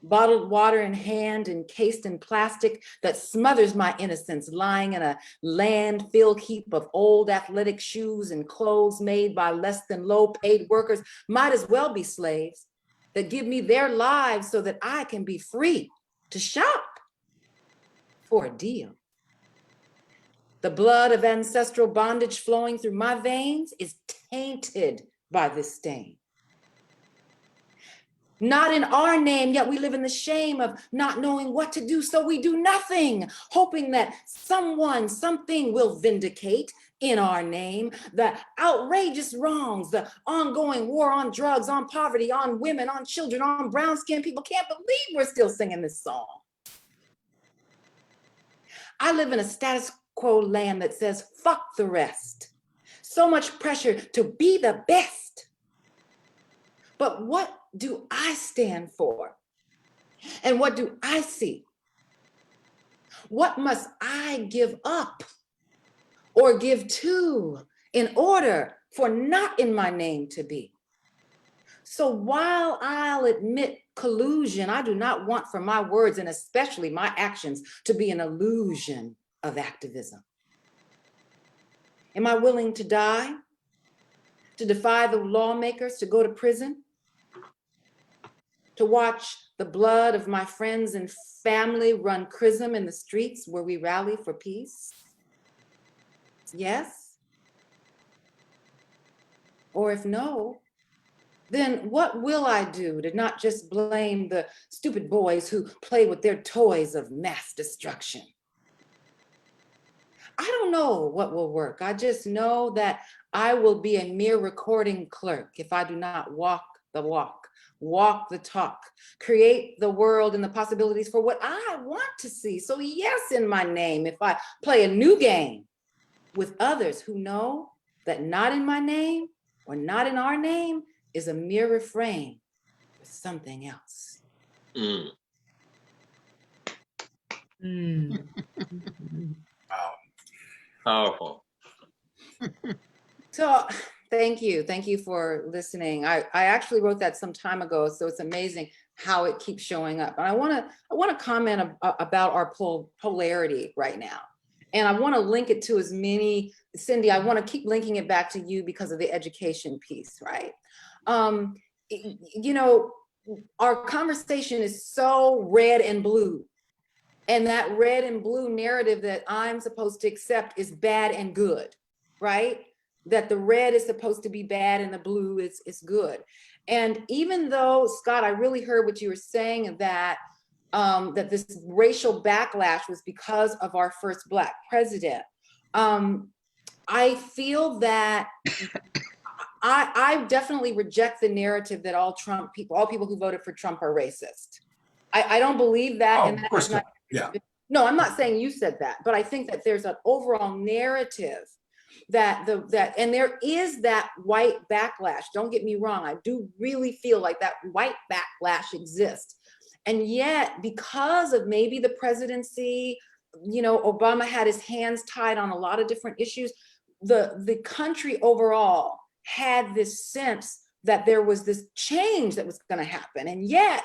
Bottled water in hand, encased in plastic that smothers my innocence, lying in a landfill heap of old athletic shoes and clothes made by less than low-paid workers, might as well be slaves, that give me their lives so that I can be free to shop for a deal. The blood of ancestral bondage flowing through my veins is tainted by this stain. Not in our name, yet we live in the shame of not knowing what to do, so we do nothing, hoping that someone, something will vindicate in our name the outrageous wrongs, the ongoing war on drugs, on poverty, on women, on children, on brown-skinned people. Can't believe we're still singing this song. I live in a status quo land that says, fuck the rest. So much pressure to be the best. But what do I stand for? And what do I see? What must I give up or give to in order for not in my name to be? So while I'll admit collusion, I do not want for my words and especially my actions to be an illusion of activism. Am I willing to die? To defy the lawmakers, to go to prison? To watch the blood of my friends and family run chrism in the streets where we rally for peace? Yes? Or if no, then what will I do to not just blame the stupid boys who play with their toys of mass destruction? I don't know what will work. I just know that I will be a mere recording clerk if I do not walk the walk, walk the talk, create the world and the possibilities for what I want to see. So yes, in my name, if I play a new game with others who know that not in my name or not in our name is a mere refrain for something else. Mm. Wow. Powerful. So thank you for listening. I actually wrote that some time ago, so it's amazing. how it keeps showing up. And I want to comment about our polarity right now. And I want to link it to as many, Cindy, I want to keep linking it back to you because of the education piece, right? You know, our conversation is so red and blue. And that red and blue narrative that I'm supposed to accept is bad and good, right? That the red is supposed to be bad and the blue is good. And even though, Scott, I really heard what you were saying, that that this racial backlash was because of our first Black president. I feel that I definitely reject the narrative that all people who voted for Trump are racist. I don't believe that. Oh, and of course not. Yeah. No, I'm not saying you said that, but I think that there's an overall narrative that and there is that white backlash. Don't get me wrong. I do really feel like that white backlash exists. And yet, because of maybe the presidency, you know, Obama had his hands tied on a lot of different issues. The country overall had this sense that there was this change that was going to happen. And yet,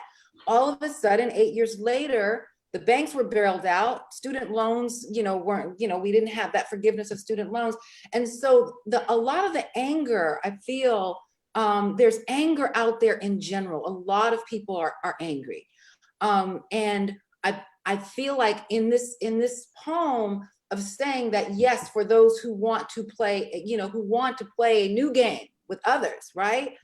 all of a sudden, 8 years later, the banks were bailed out. Student loans, you know, weren't, you know, we didn't have that forgiveness of student loans. And so a lot of the anger, I feel, there's anger out there in general. A lot of people are angry. And I feel like in this poem of saying that, yes, for those who want to play, you know, who want to play a new game with others, right?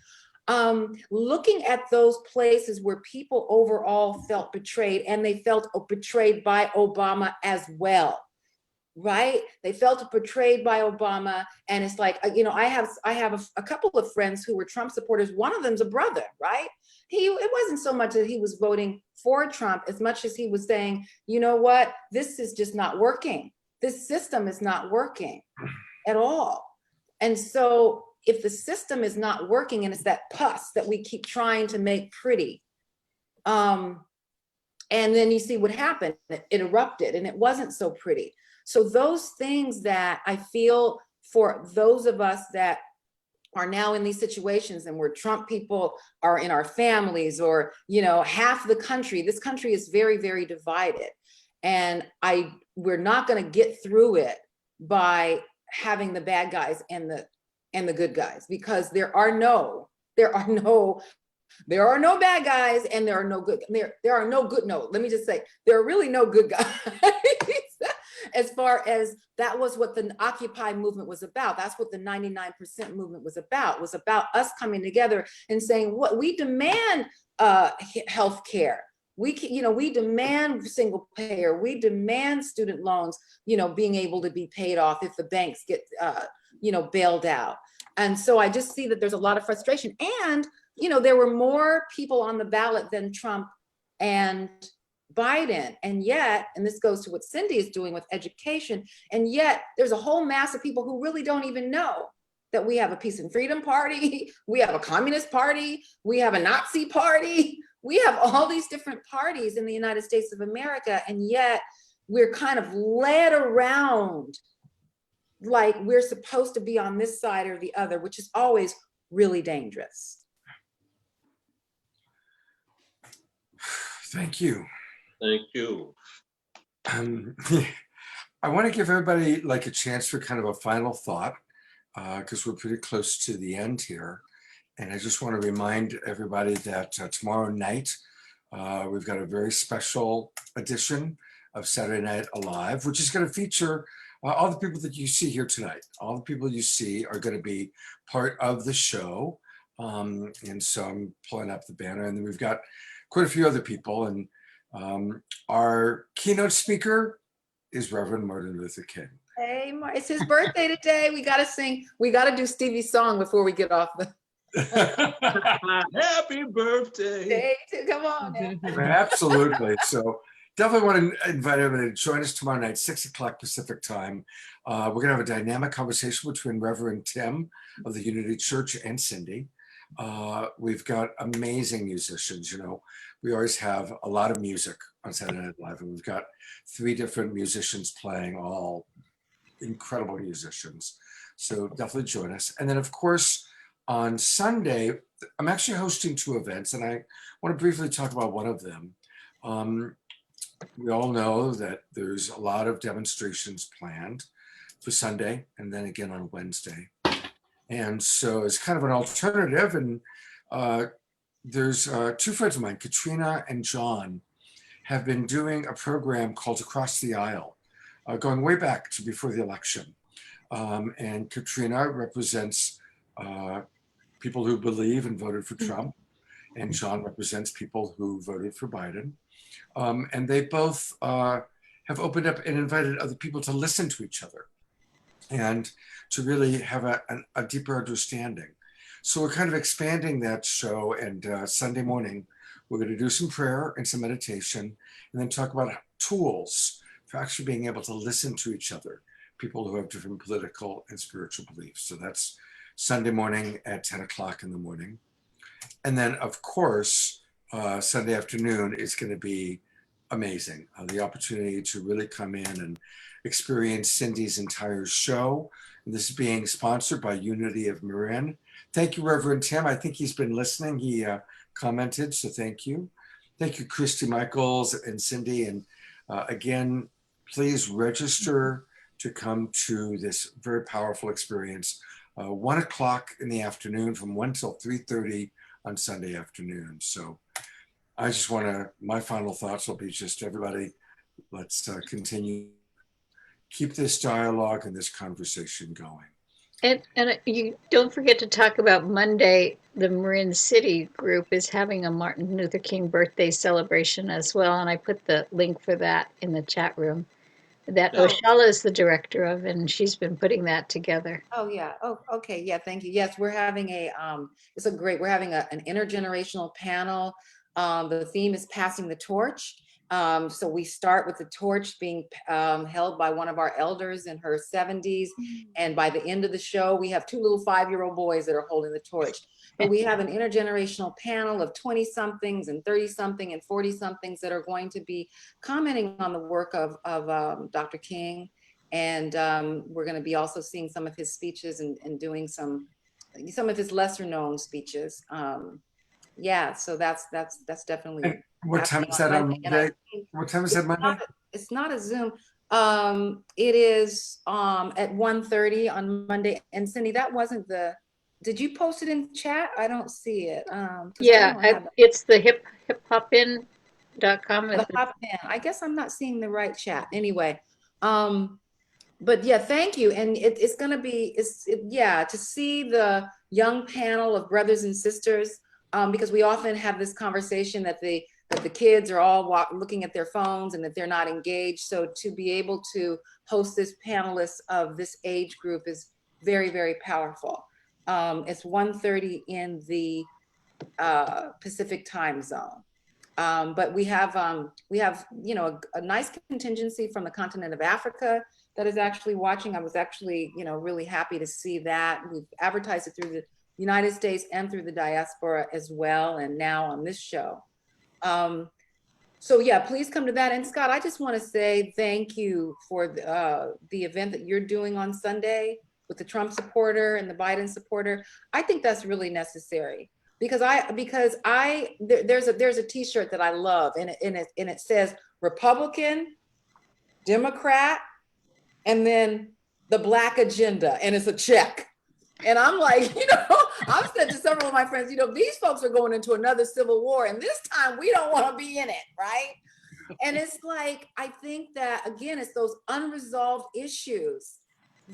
Looking at those places where people overall felt betrayed, and they felt betrayed by Obama as well, right? They felt betrayed by Obama. And it's like, you know, I have a couple of friends who were Trump supporters. One of them's a brother, right? It wasn't so much that he was voting for Trump as much as he was saying, you know what, this is just not working. This system is not working at all. And so if the system is not working, and it's that pus that we keep trying to make pretty, and then you see what happened, it erupted and it wasn't so pretty. So those things that I feel for those of us that are now in these situations and where Trump people are in our families, or, you know, half the country, this country is very, very divided. And we're not going to get through it by having the bad guys and the good guys, because there are no bad guys and there are no good, no, let me just say, there are really no good guys. As far as that was what the Occupy movement was about. That's what the 99% movement was about us coming together and saying, what we demand health care. We demand single payer. We demand student loans, you know, being able to be paid off if the banks get, bailed out. And so I just see that there's a lot of frustration. And, you know, there were more people on the ballot than Trump and Biden. And yet, and this goes to what Cindy is doing with education, and yet there's a whole mass of people who really don't even know that we have a peace and freedom party, we have a communist party, we have a Nazi party, we have all these different parties in the United States of America, and yet we're kind of led around like we're supposed to be on this side or the other, which is always really dangerous. Thank you. Thank you. I want to give everybody like a chance for kind of a final thought, because we're pretty close to the end here. And I just want to remind everybody that tomorrow night, we've got a very special edition of Saturday Night Alive, which is going to feature all the people that you see here tonight. All the people you see are going to be part of the show. And so I'm pulling up the banner, and then we've got quite a few other people. And our keynote speaker is Reverend Martin Luther King. Hey, it's his birthday today. We got to sing. We got to do Stevie's song before we get off the. Happy birthday. Come on. Man. Absolutely. So definitely want to invite everybody to join us tomorrow night, 6 o'clock Pacific time. We're going to have a dynamic conversation between Reverend Tim of the Unity Church and Cindy. We've got amazing musicians. You know, we always have a lot of music on Saturday Night Live, and we've got 3 different musicians playing, all incredible musicians. So definitely join us. And then, of course, On Sunday, I'm actually hosting two events, and I want to briefly talk about one of them. We all know that there's a lot of demonstrations planned for Sunday and then again on Wednesday. And so it's kind of an alternative. And there's two friends of mine, Katrina and John, have been doing a program called Across the Aisle, going way back to before the election. And Katrina represents people who believe and voted for Trump, and John represents people who voted for Biden. And they both have opened up and invited other people to listen to each other and to really have a deeper understanding. So we're kind of expanding that show, and Sunday morning, we're going to do some prayer and some meditation, and then talk about tools for actually being able to listen to each other, people who have different political and spiritual beliefs. So that's Sunday morning at 10 o'clock in the morning. And then, of course, Sunday afternoon is going to be amazing. The opportunity to really come in and experience Cindy's entire show. And this is being sponsored by Unity of Marin. Thank you, Reverend Tim. I think he's been listening. He commented, so thank you. Thank you, Christy Michaels and Cindy. And again, please register to come to this very powerful experience. 1 o'clock in the afternoon, from 1 till 3:30 on Sunday afternoon. So I just want to, my final thoughts will be just everybody, let's continue, keep this dialogue and this conversation going. And you don't forget to talk about Monday. The Marin City group is having a Martin Luther King birthday celebration as well, and I put the link for that in the chat room. That Oh. Oshala is the director of, and she's been putting that together. Oh yeah. Oh, okay. Yeah. Thank you. Yes, we're having we're having an intergenerational panel. The theme is passing the torch. So we start with the torch being held by one of our elders in her 70s. And by the end of the show, we have two little 5-year-old boys that are holding the torch. But we have an intergenerational panel of 20 somethings and 30 something and 40 somethings that are going to be commenting on the work of Dr. King. And we're going to be also seeing some of his speeches and doing some of his lesser known speeches. Yeah, so that's definitely. And what time is that on Monday? What time is that Monday? It's not a Zoom. It is at 1:30 on Monday. And Cindy, that wasn't the. Did you post it in chat? I don't see it. Yeah, it's the hiphopin.com. The hop in. I guess I'm not seeing the right chat. Anyway, but yeah, thank you. And it's going to be, to see the young panel of brothers and sisters, because we often have this conversation that the kids are all looking at their phones and that they're not engaged. So to be able to host this panelists of this age group is very, very powerful. It's 1:30 in the Pacific time zone. But we have a nice contingency from the continent of Africa that is actually watching. I was actually, really happy to see that. We've advertised it through the United States and through the diaspora as well, and now on this show. So yeah, please come to that. And Scott, I just want to say thank you for the event that you're doing on Sunday with the Trump supporter and the Biden supporter. I think that's really necessary. Because there's a T-shirt that I love, and it says Republican, Democrat, and then the Black agenda, and it's a check. And I'm like, I've said to several of my friends, these folks are going into another civil war, and this time we don't want to be in it, right? And it's like, I think that again, it's those unresolved issues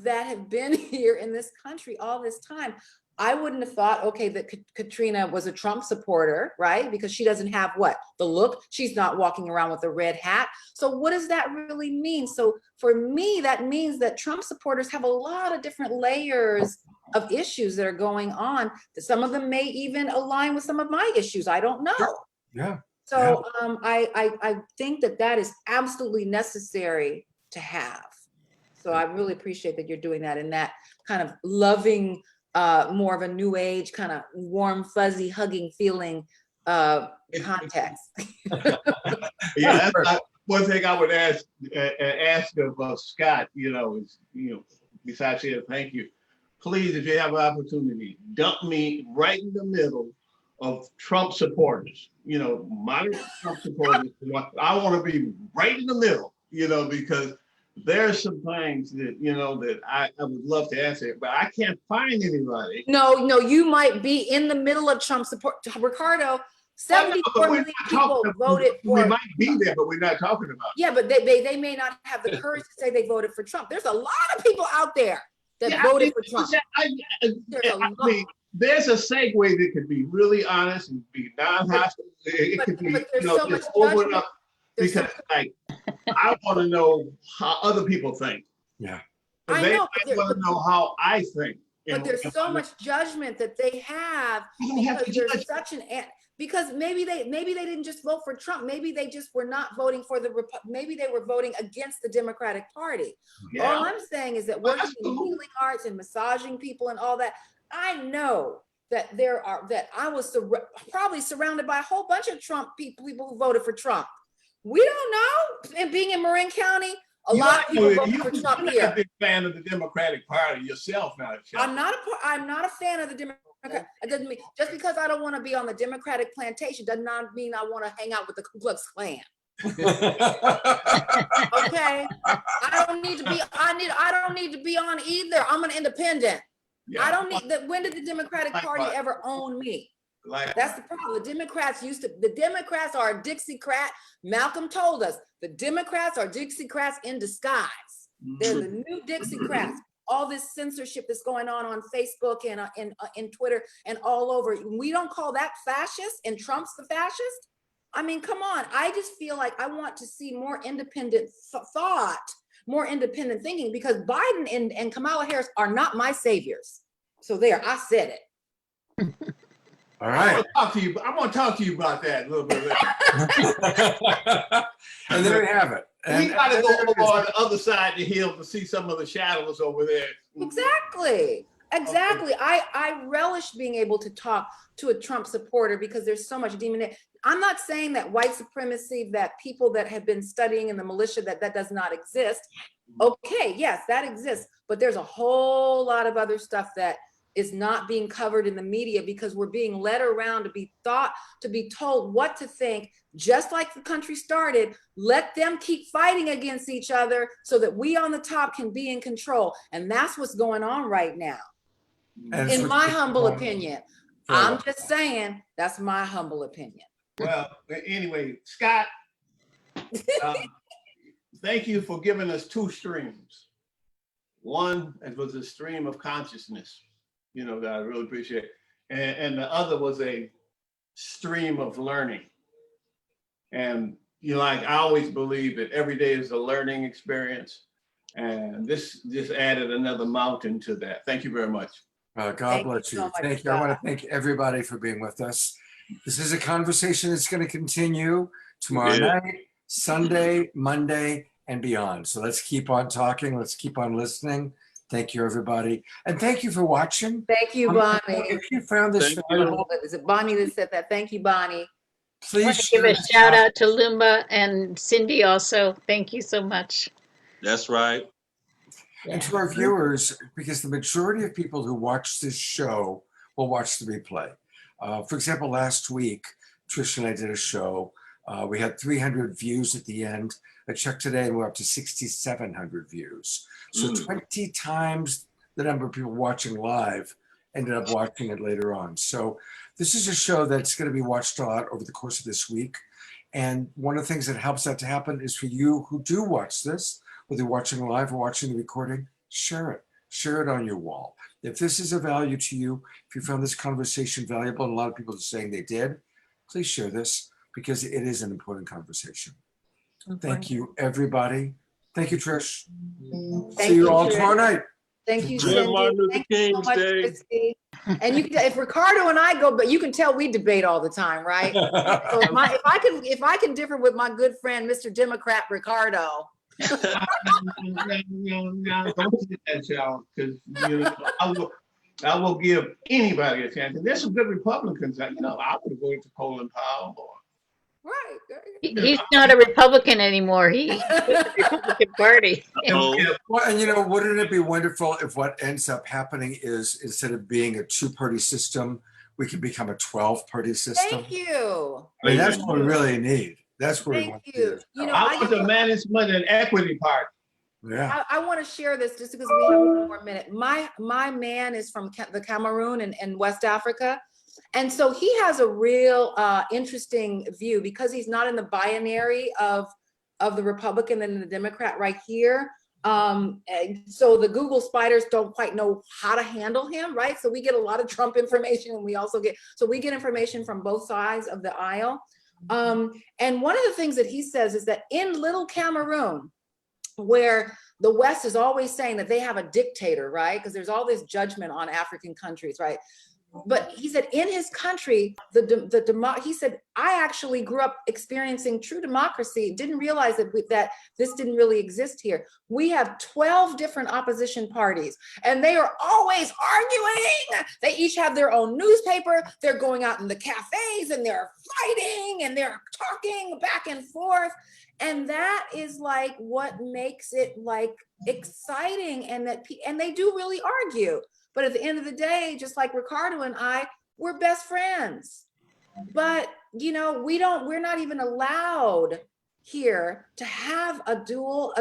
that have been here in this country all this time. I wouldn't have thought, okay, that Katrina was a Trump supporter, right? Because she doesn't have the look. She's not walking around with a red hat. So what does that really mean? So for me, that means that Trump supporters have a lot of different layers of issues that are going on. Some of them may even align with some of my issues. I don't know. Sure. Yeah. So I think that is absolutely necessary to have. So I really appreciate that you're doing that in that kind of loving, more of a new age, kind of warm, fuzzy, hugging feeling context. Yeah, that's one thing I would ask of Scott, is, besides saying thank you, please, if you have an opportunity, dump me right in the middle of Trump supporters, moderate Trump supporters. I want to be right in the middle, because there's some things that, that I would love to answer, but I can't find anybody. No, you might be in the middle of Trump support. Ricardo, 74 million people voted for. We might be there, but we're not talking about it. Yeah, but they may not have the courage to say they voted for Trump. There's a lot of people out there that voted for Trump. There's a segue that could be really honest and be non-hostile. It could be, so just open up, because I want to know how other people think. Yeah. But they want to know how I think. But there's so much judgment that they have because there's such an because maybe they didn't just vote for Trump. Maybe they just were not voting for maybe they were voting against the Democratic Party. Yeah. All I'm saying is that working in healing arts and massaging people and all that, I know that I was probably surrounded by a whole bunch of Trump people who voted for Trump. We don't know. And being in Marin County, a lot of people voted for Trump here. You're a big fan of the Democratic Party yourself now. I'm not a fan of the Democratic. It doesn't mean just because I don't want to be on the Democratic plantation does not mean I want to hang out with the Ku Klux Klan. Okay, I don't need to be on either. I'm an independent. Yeah. I don't need that. When did the Democratic Party ever own me? That's the problem. The Democrats are a Dixiecrat. Malcolm told us the Democrats are Dixiecrats in disguise. They're the new Dixiecrats. All this censorship that's going on Facebook and in Twitter and all over. We don't call that fascist, and Trump's the fascist. I mean, come on. I just feel like I want to see more independent thought, more independent thinking, because Biden and Kamala Harris are not my saviors. So there, I said it. All right. I'm going to talk to you about that a little bit later. And there we have it. We got to go over on the other side of the hill to see some of the shadows over there. Exactly. Okay. I relish being able to talk to a Trump supporter because there's so much demon. I'm not saying that white supremacy, that people that have been studying in the militia, that does not exist. Okay, yes, that exists. But there's a whole lot of other stuff that is not being covered in the media because we're being led around to be told what to think, just like the country started. Let them keep fighting against each other so that we on the top can be in control. And that's what's going on right now. In my humble opinion. I'm just saying, that's my humble opinion. Well, anyway, Scott, thank you for giving us two streams. One, it was a stream of consciousness, that I really appreciate. And the other was a stream of learning. And, I always believe that every day is a learning experience. And this just added another mountain to that. Thank you very much. God bless you. Thank you. I want to thank everybody for being with us. This is a conversation that's going to continue tomorrow night, Sunday, Monday, and beyond. So let's keep on talking. Let's keep on listening. Thank you, everybody. And thank you for watching. Thank you, Bonnie. If you found this valuable, is it Bonnie that said that? Thank you, Bonnie. Please give a shout out to Lumba and Cindy also. Thank you so much. That's right. And to our viewers, because the majority of people who watch this show will watch the replay. For example, last week, Trish and I did a show. We had 300 views at the end. I checked today and we're up to 6,700 views. So 20 times the number of people watching live ended up watching it later on. So this is a show that's going to be watched a lot over the course of this week. And one of the things that helps that to happen is for you who do watch this, whether you're watching live or watching the recording, share it. Share it on your wall. If this is of value to you, if you found this conversation valuable, and a lot of people are saying they did, please share this because it is an important conversation. Thank you, everybody. Thank you, Trish. See you all tomorrow night. Thank you, Cindy. Thank you so much, Christy. And if Ricardo and I go, but you can tell we debate all the time, right? So if I can differ with my good friend, Mr. Democrat Ricardo. Don't do that, y'all, because I will give anybody a chance. And there's some good Republicans that I would have voted for Colin Powell. Right. He's not a Republican anymore. He's with the Republican Party. Oh, Well, and wouldn't it be wonderful if what ends up happening is instead of being a two-party system, we can become a 12-party system? Thank you. I mean, that's what we really need. That's what we Thank want to you. do. You know, I want the management and equity part. Yeah. I want to share this just because we have one more minute. My man is from the Cameroon and West Africa. And so he has a real interesting view because he's not in the binary of the Republican and the Democrat right here. And so the Google spiders don't quite know how to handle him, right? So we get a lot of Trump information, and we also get information from both sides of the aisle. And one of the things that he says is that in little Cameroon, where the West is always saying that they have a dictator, right? Because there's all this judgment on African countries, right? But he said in his country, he said, I actually grew up experiencing true democracy, didn't realize that this didn't really exist here. We have 12 different opposition parties, and they are always arguing. They each have their own newspaper. They're going out in the cafes, and they're fighting, and they're talking back and forth. And that is like what makes it like exciting, and they do really argue. But at the end of the day, just like Ricardo and I, we're best friends. But we're not even allowed here to have a dual,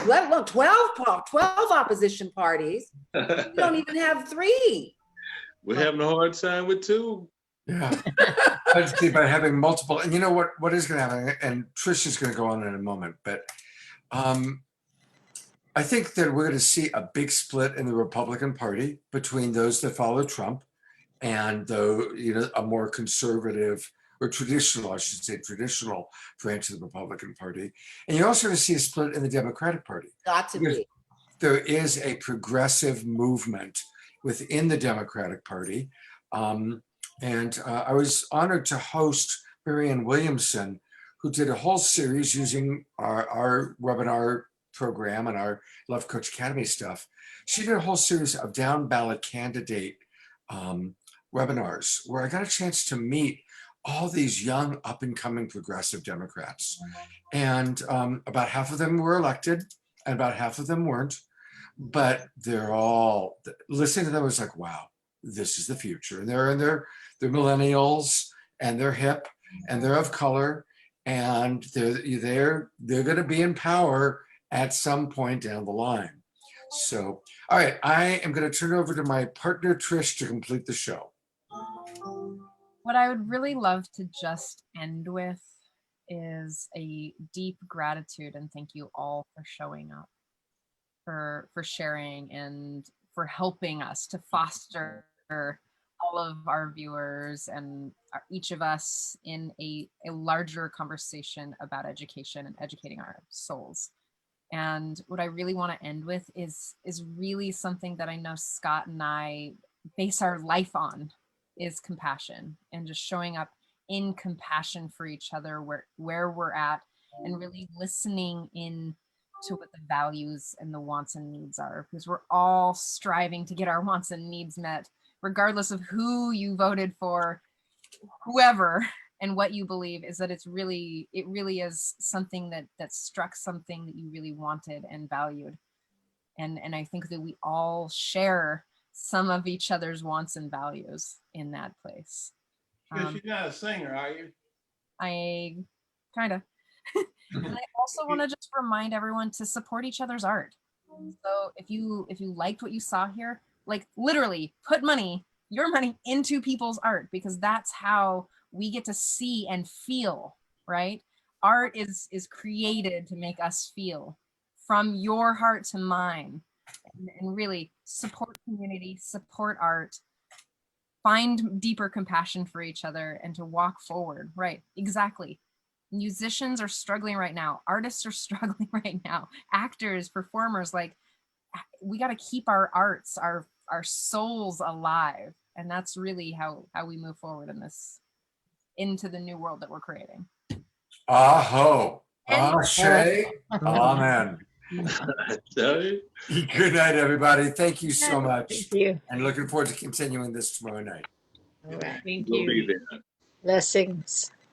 let alone 12 opposition parties. We don't even have 3. we're having a hard time with 2. Yeah. Let's see, by having multiple, and what is going to happen, and Trish is going to go on in a moment, but I think that we're going to see a big split in the Republican Party between those that follow Trump and a more conservative or traditional, I should say, traditional branch of the Republican Party. And you're also going to see a split in the Democratic Party. Got to be. There is a progressive movement within the Democratic Party. And I was honored to host Marianne Williamson, who did a whole series using our webinar program and our Love Coach Academy stuff. She did a whole series of down ballot candidate webinars where I got a chance to meet all these young up and coming progressive Democrats. And about half of them were elected and about half of them weren't, but they're all, listening to them was like, wow, this is the future. And they're millennials, and they're hip, and they're of color, and they're going to be in power at some point down the line. So, all right, I am going to turn it over to my partner, Trish, to complete the show. What I would really love to just end with is a deep gratitude and thank you all for showing up, for sharing, and for helping us to foster all of our viewers and each of us in a larger conversation about education and educating our souls. And what I really want to end with is really something that I know Scott and I base our life on, is compassion, and just showing up in compassion for each other where we're at, and really listening in to what the values and the wants and needs are, because we're all striving to get our wants and needs met, regardless of who you voted for, whoever, and what you believe. Is that it really is something that struck something that you really wanted and valued. And I think that we all share some of each other's wants and values in that place. You're not a singer, are you? I kind of. And I also want to just remind everyone to support each other's art. So if you liked what you saw here, like literally put your money into people's art, because that's how we get to see and feel, right? Art is created to make us feel, from your heart to mine, and really support community, support art, find deeper compassion for each other, and to walk forward, right? Exactly. Musicians are struggling right now. Artists are struggling right now. Actors, performers, like, we got to keep our arts, our souls alive. And that's really how we move forward into the new world that we're creating. Aho. Ashe. Amen. Sorry. Good night, everybody. Thank you so much. Thank you. And looking forward to continuing this tomorrow night. All right. Thank We'll be you. there. Blessings.